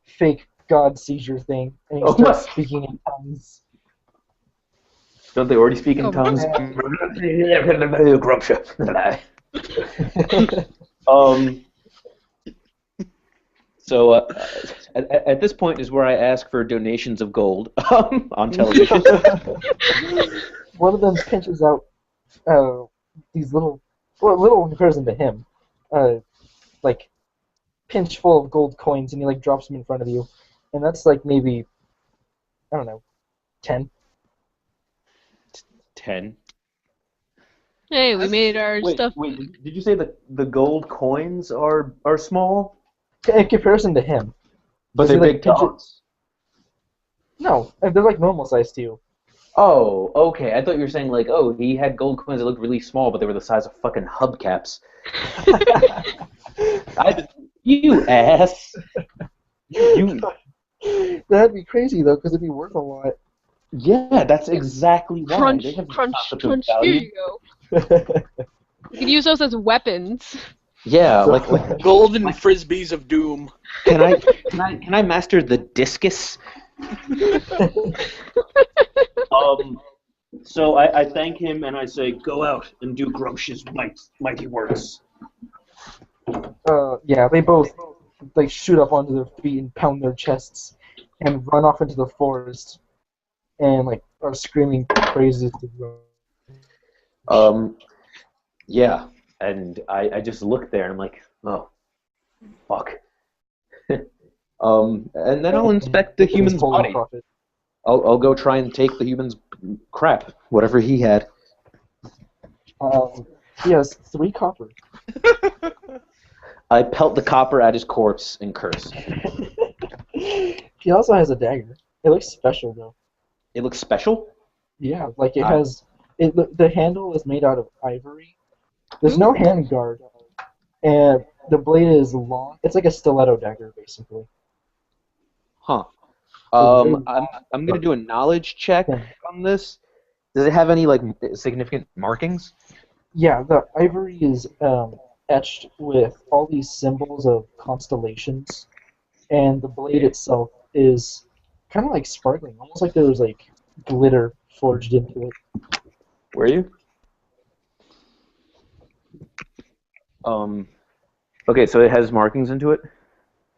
fake God seizure thing, and he starts speaking in tongues. Don't they already speak in Oh, tongues? So at this point is where I ask for donations of gold on television. One of them pinches out these little in comparison to him, like pinch full of gold coins, and he like drops them in front of you, and that's like maybe, I don't know, 10. 10. Hey, we made our stuff. Wait, did you say that the gold coins are small? In comparison to him. But they're big to us. No, they're like normal size to you. Oh, okay. I thought you were saying like, oh, he had gold coins that looked really small, but they were the size of fucking hubcaps. You ass. You. That'd be crazy though, because it'd be worth a lot. Yeah, that's exactly why. Crunch, crunch, crunch. Here you go. You can use those as weapons. Yeah, like golden frisbees of doom. Can I master the discus? So I thank him and I say, go out and do Grumpsh's mighty works. Yeah, they both like shoot up onto their feet and pound their chests and run off into the forest and like are screaming praises to Dreugh. Yeah, and I just look there and I'm like, oh, fuck. And then I'll inspect the human's body. I'll go try and take the human's crap, whatever he had. He has 3 copper. I pelt the copper at his corpse and curse. He also has a dagger. It looks special though. It looks special? Yeah, like it has. The handle is made out of ivory. There's no handguard, and the blade is long. It's like a stiletto dagger, basically. Huh. I'm gonna do a knowledge check on this. Does it have any like significant markings? Yeah, the ivory is etched with all these symbols of constellations, and the blade itself is kind of like sparkling, almost like there was like glitter forged into it. Were you? Okay, so it has markings into it?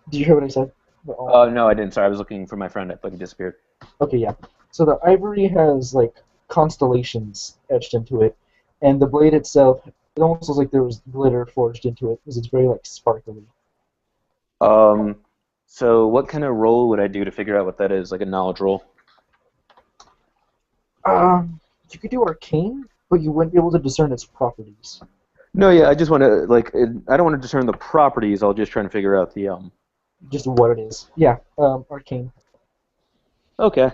Did you hear what I said? No, I didn't. Sorry, I was looking for my friend. I thought he disappeared. Okay, yeah. So the ivory has like constellations etched into it, and the blade itself, it almost looks like there was glitter forged into it because it's very like sparkly. So what kind of roll would I do to figure out what that is? Like a knowledge roll? You could do arcane, but you wouldn't be able to discern its properties. No, yeah, I just want to I don't want to discern the properties. I'll just try and figure out the Just what it is. Yeah, arcane. Okay.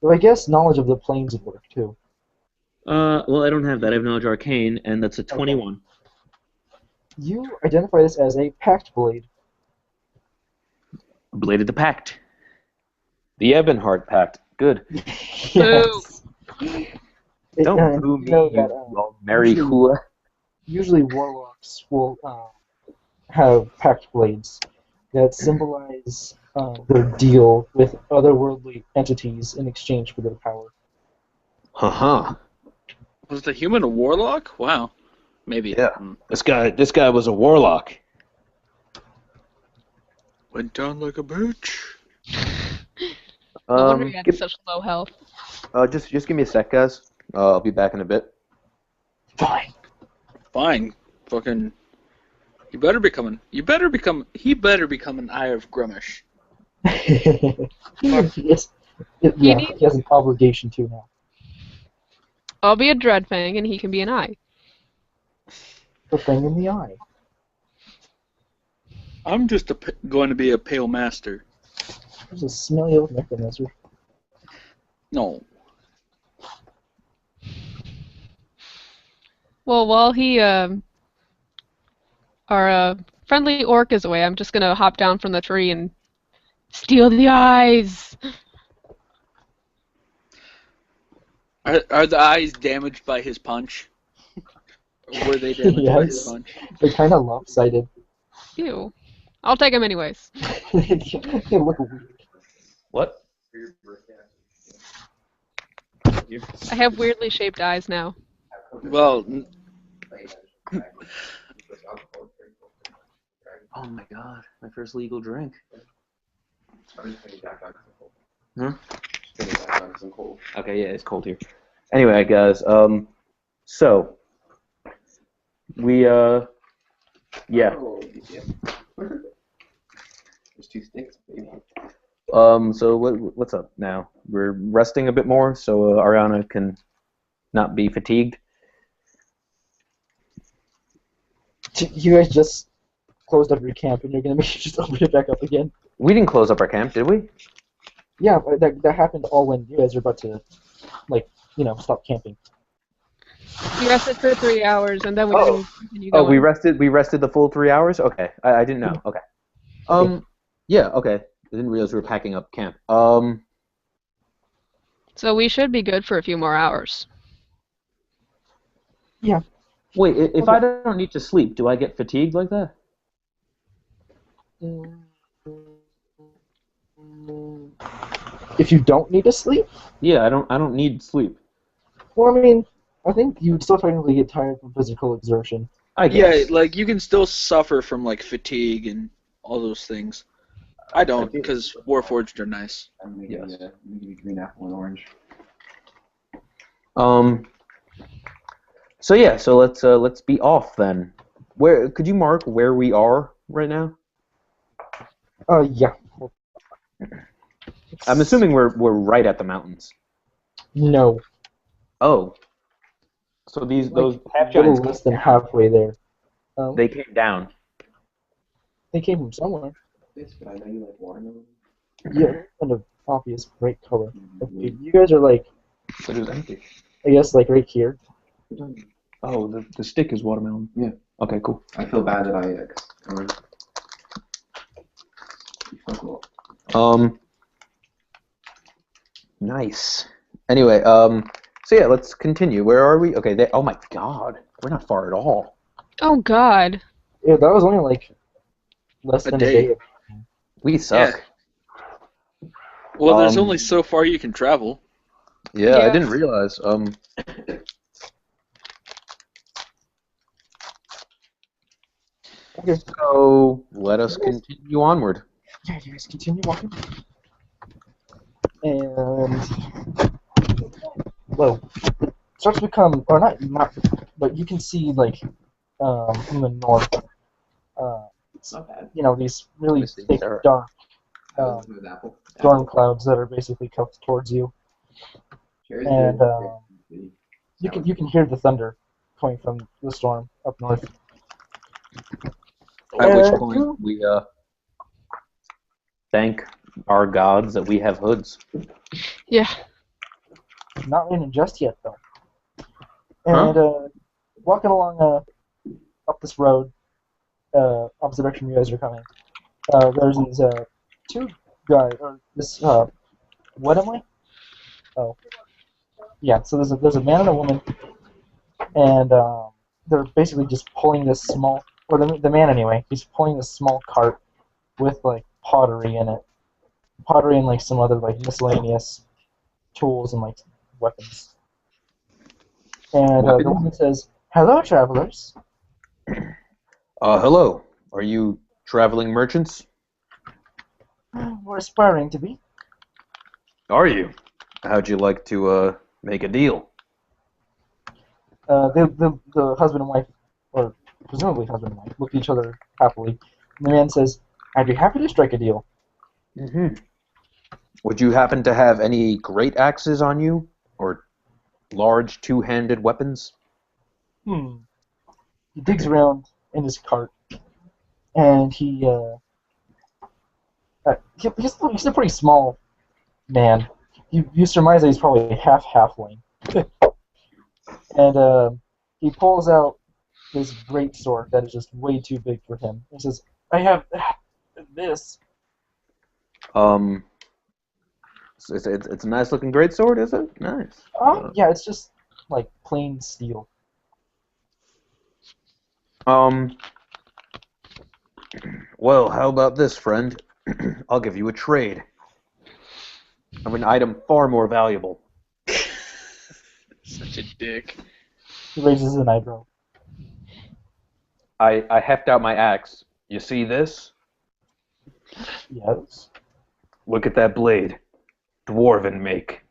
Well, I guess knowledge of the planes would work too. Well, I don't have that. I have knowledge arcane, and that's a 21. Okay. You identify this as a pact blade. Blade of the Pact. The Ebonheart Pact. Good. Yes. Don't boo me, you Mary Hua. Usually warlocks will have pact blades that symbolize their deal with otherworldly entities in exchange for their power. Was the human a warlock? Wow. Maybe. Yeah. This guy was a warlock. Went down like a bitch. No wonder he had such low health. Just give me a sec, guys. I'll be back in a bit. Fine. Fucking. He better become an Eye of Grumish. He has an obligation to now. I'll be a Dreadfang and he can be an eye. The thing in the eye. I'm just going to be a Pale Master. There's a smelly old necromancer. No. Well, while our friendly orc is away, I'm just gonna hop down from the tree and steal the eyes. Are the eyes damaged by his punch? Or were they damaged by his Yes. punch? They're kind of lopsided. Ew. I'll take them anyways. They look weird. What? I have weirdly shaped eyes now. Well, Oh my god, my first legal drink. Okay, yeah, it's cold here. Anyway, guys, so we yeah. There's 2 sticks, baby. So what's up now? We're resting a bit more, so Ariana can not be fatigued. You guys just closed up your camp, and you're gonna make sure just open it back up again. We didn't close up our camp, did we? Yeah, but that happened all when you guys were about to, like, stop camping. We rested for 3 hours, and then we didn't continue going. Oh, we rested the full 3 hours? Okay, I didn't know. Okay. Yeah, okay. I didn't realize we were packing up camp. So we should be good for a few more hours. Yeah. Wait, if I don't need to sleep, do I get fatigued like that? If you don't need to sleep? Yeah, I don't need sleep. Well, I mean, I think you would still technically get tired from physical exertion. I guess. yeah, like you can still suffer from like fatigue and all those things. I don't, because Warforged are nice. I'm gonna give you a green apple and orange. So yeah, so let's be off then. Where could you mark where we are right now? Yeah. I'm assuming we're right at the mountains. No. Oh. So those half A little giants, less than halfway there. they came down. They came from somewhere. But I know you like watermelon. Yeah, kind of obvious bright color. You guys are like, It was empty. I guess, like right here. Oh, the stick is watermelon. Yeah. Okay, cool. I feel bad that I Nice. Anyway, so yeah, let's continue. Where are we? Okay, oh my god, we're not far at all. Oh god. Yeah, that was only like less than a day. We suck. Yeah. Well, there's only so far you can travel. Yeah, I didn't realize. Okay. So let us continue onward. Yeah, you guys continue walking. And well, it starts to become, or not, but you can see like from the north, It's not bad. These really thick, dark storm clouds that are basically coming towards you, and you can hear the thunder coming from the storm up north. At which point we thank our gods that we have hoods. Yeah. Not raining just yet though. And walking along up this road, opposite direction you guys are coming, there's these 2 guys, or this what am I? Oh, yeah. So there's a man and a woman, and they're basically just pulling this small, or the man anyway, he's pulling this small cart with like pottery in it, pottery and like some other like miscellaneous tools and like weapons. And the woman says, "Hello, travelers." Hello. Are you traveling merchants? We're aspiring to be. Are you? How'd you like to make a deal? The husband and wife, or presumably husband and wife, look at each other happily. And the man says, "I'd be happy to strike a deal." Mm-hmm. Would you happen to have any great axes on you, or large 2-handed weapons? He digs around in his cart, and he's a pretty small man. You surmise that he's probably half halfling. And he pulls out this great sword that is just way too big for him. He says, "I have this." It's a nice looking greatsword, is it? Nice. Yeah, it's just like plain steel. Well, how about this, friend? I'll give you a trade of an item far more valuable. Such a dick. He raises an eyebrow. I heft out my axe. You see this? Yes. Look at that blade. Dwarven make.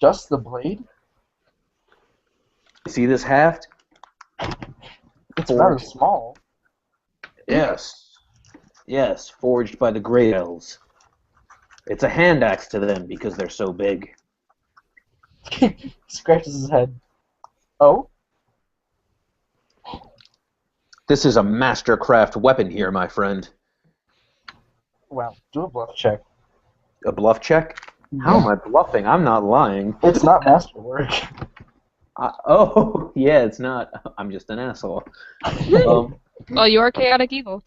Just the blade? See this haft? It's rather small. Yes, forged by the Great Elves. It's a hand axe to them because they're so big. He scratches his head. Oh? This is a mastercraft weapon here, my friend. Wow, do a bluff check. A bluff check? How am I bluffing? I'm not lying. It's not masterwork. Yeah, it's not. I'm just an asshole. Well, you are chaotic evil.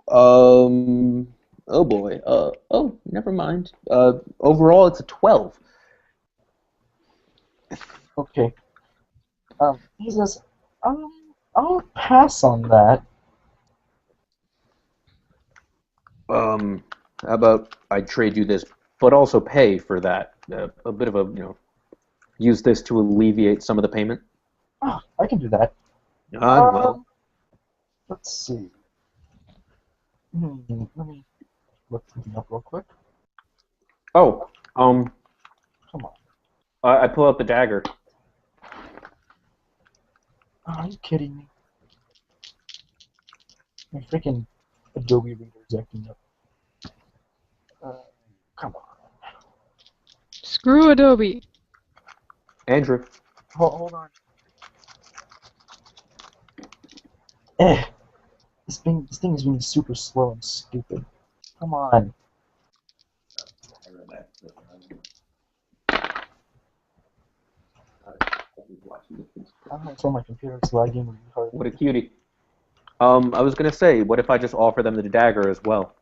Oh boy. Oh, never mind. Overall, it's a 12. Okay. He says, I'll pass on that. How about I trade you this, but also pay for that? A bit of a, use this to alleviate some of the payment. Oh, I can do that. Well. Let's see. Let me look something up real quick. Oh, Come on. I pull out the dagger. Oh, are you kidding me? My freaking Adobe Reader is acting up. Come on. Screw Adobe. Andrew. Hold on. This thing is being super slow and stupid. Come on. I don't know, it's on my computer, it's lagging really hard. What a cutie. I was gonna say, what if I just offer them the dagger as well?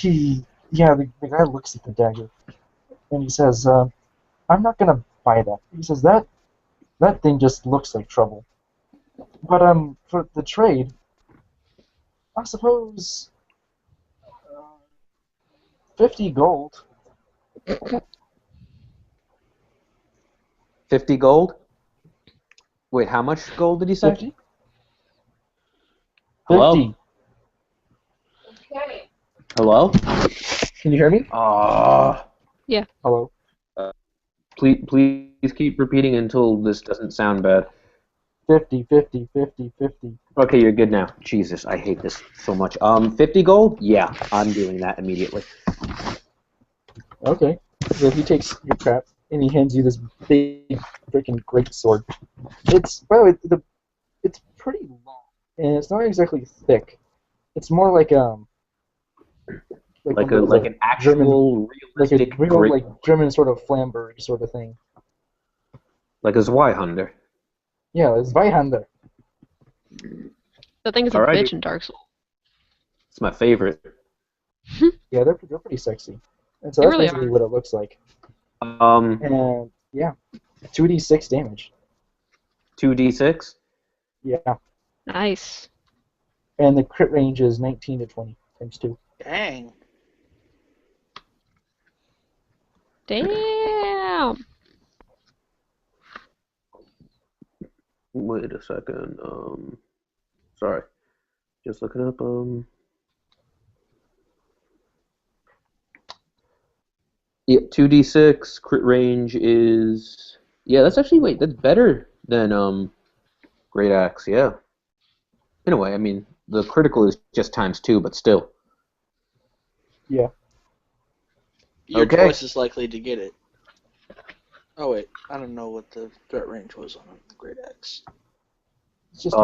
The guy looks at the dagger, and he says, I'm not gonna buy that. He says, that thing just looks like trouble. But, for the trade, I suppose, 50 gold. 50 gold? Wait, how much gold did he say? 50? Hello? 50. Okay. Hello? Can you hear me? Yeah. Hello? Please keep repeating until this doesn't sound bad. 50, 50, 50, 50. Okay, you're good now. Jesus, I hate this so much. 50 gold? Yeah, I'm doing that immediately. Okay. So he takes your crap, and he hands you this big freaking great sword. It's, by the way, it's pretty long, and it's not exactly thick. It's more like Like an actual realistic like a real great, like German sort of Flamberg sort of thing. like a Zweihander. Yeah, it's Zweihander. The thing is a Alrighty. bitch in Dark Souls. It's my favorite. Yeah, they're pretty sexy. And so They that's really basically are. what it looks like. And yeah, 2d6 damage. 2d6? Yeah, Nice. and the crit range is 19 to 20 times 2. Dang. Damn. Wait a second. Sorry. Just looking up, Yeah, 2d6, crit range is... Yeah, that's better than, Great Axe, yeah. In a way, I mean, the critical is just times 2, but still. Yeah. You're Okay. twice as likely to get it. Oh wait, I don't know what the threat range was on a Great Axe. It's just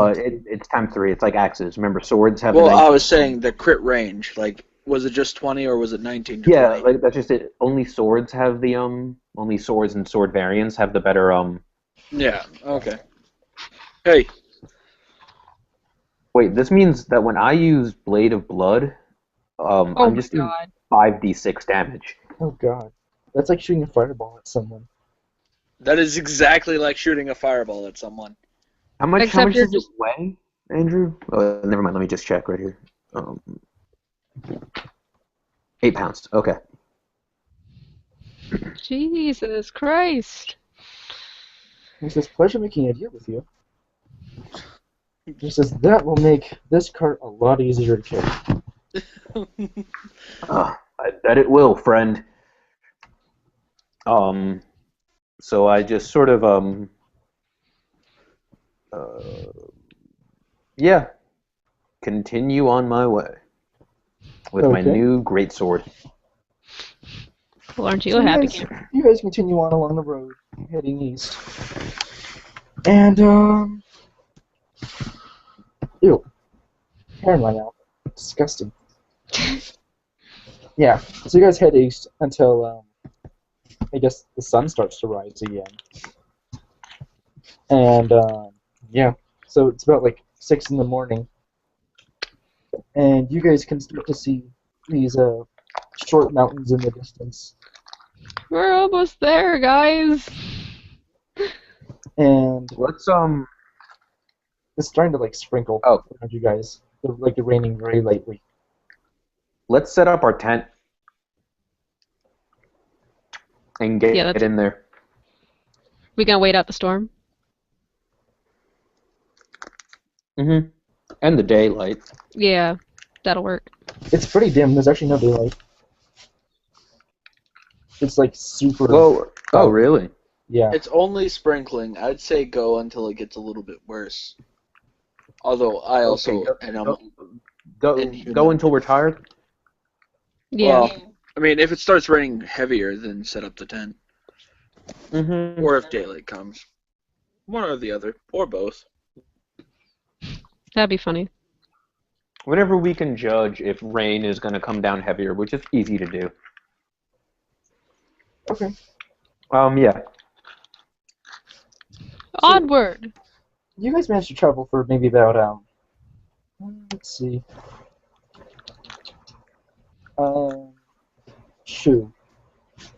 it's times 3. It's like axes. Remember, swords have. Well, the I was saying the crit range. Like, was it just 20 or was it 19 to Yeah, 20? like that's just it. Only swords have the Only swords and sword variants have the better Yeah. Okay. Hey. Wait, this means that when I use Blade of Blood, I'm just doing 5d6 damage. Oh god, that's like shooting a fireball at someone. That is exactly like shooting a fireball at someone. How much Except does you're it just- weigh, Andrew? Oh, never mind. Let me just check right here. 8 pounds. Okay. Jesus Christ. He says, pleasure making a deal with you. He says, that will make this cart a lot easier to carry. I bet it will, friend. So I just sort of yeah, continue on my way with my new greatsword. Well, aren't you a happy guys, camper? you guys continue on along the road, heading east. And, ew. Hair in my mouth. Disgusting. Yeah, so you guys head east until, I guess the sun starts to rise again. And, yeah, so it's about like 6 in the morning. And you guys can start to see these, short mountains in the distance. We're almost there, guys. And let's it's starting to like sprinkle around you guys. It's like raining very lightly. Let's set up our tent and get in there. We gonna wait out the storm? Mm-hmm. And the daylight. Yeah, that'll work. It's pretty dim. There's actually no daylight. It's like super. Oh, really? Yeah. It's only sprinkling. I'd say go until it gets a little bit worse. Although I also go until we're tired. Yeah. Well, I mean, if it starts raining heavier, then set up the tent. Mm-hmm. Or if daylight comes, one or the other, or both. That'd be funny. Whenever we can judge if rain is going to come down heavier, which is easy to do. Okay. Yeah. Onward. You guys managed to travel for maybe about let's see.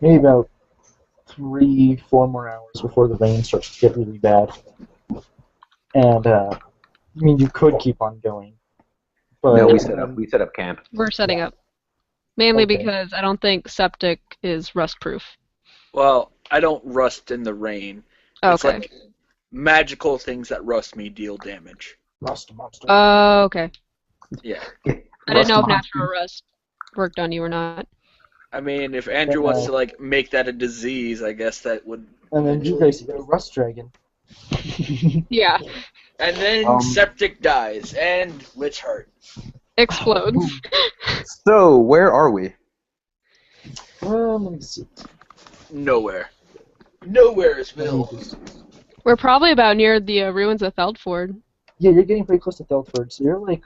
Maybe about 3-4 more hours before the rain starts to get really bad. And I mean, you could keep on going. But no, we set up camp. We're setting up. Mainly Okay. because I don't think septic is rust proof. Well, I don't rust in the rain. It's Okay. like magical things that rust me deal damage. Rust monster. Oh, okay. Yeah. I didn't know if natural rust worked on you or not. I mean, if Andrew wants to like make that a disease, I guess that would. And then you guys get a rust dragon. Yeah. And then septic dies and Lich Heart explodes. So where are we? Let me see. Nowhere. Nowheresville. We're probably about near the ruins of Feldford. Yeah, you're getting pretty close to Feldford, so you're like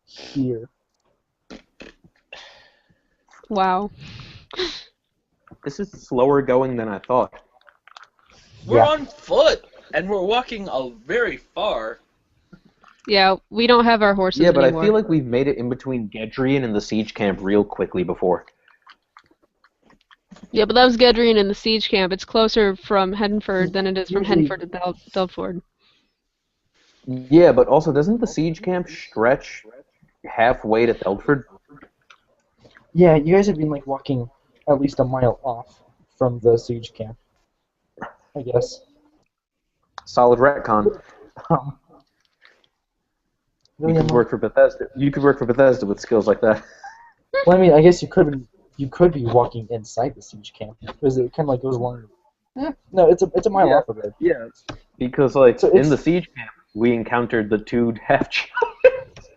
here. Wow. This is slower going than I thought. We're on foot, and we're walking very far. Yeah, we don't have our horses Yeah, but anymore. I feel like we've made it in between Gedrian and the siege camp real quickly before. Yeah, but that was Gedrian in the siege camp. It's closer from Henford than it is from Henford to Feldford. Yeah, but also doesn't the siege camp stretch halfway to Feldford? Yeah, you guys have been like walking at least a mile off from the siege camp, I guess. Solid retcon. You could work for Bethesda. You could work for Bethesda with skills like that. Well, I mean, I guess you could be walking inside the siege camp because it kind of like goes along. No, it's a mile off of it. Yeah, because like So in the siege camp, we encountered the two half giants.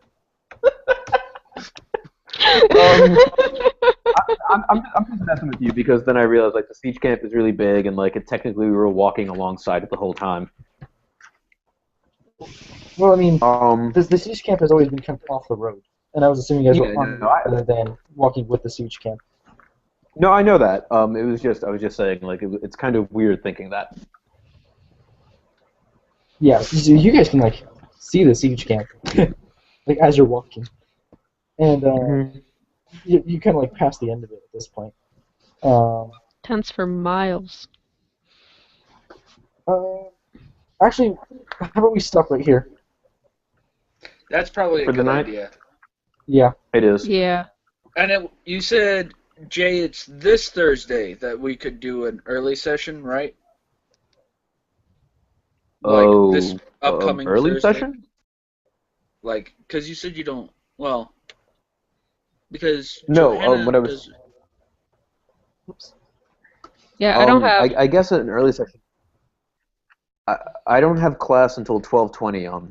I'm just messing with you because then I realized like the siege camp is really big and like technically we were walking alongside it the whole time. Well, I mean, Um, the siege camp has always been kind of off the road, and I was assuming you guys were on the no, road rather than walking with the siege camp. no, I know that. It was just I was just saying like it's kind of weird thinking that. Yeah, so you guys can like see the siege camp, like as you're walking, and you kind of like pass the end of it at this point. Tents for miles. Actually, how about we stop right here? That's probably a For the good night? idea. Yeah. It is. Yeah. And you said, Jay, it's this Thursday that we could do an early session, right? Like this upcoming early Thursday? session? Like, because you said you don't, well, because No, Johanna what I was. does... Yeah, I don't have. I guess an early session. I don't have class until 12:20 on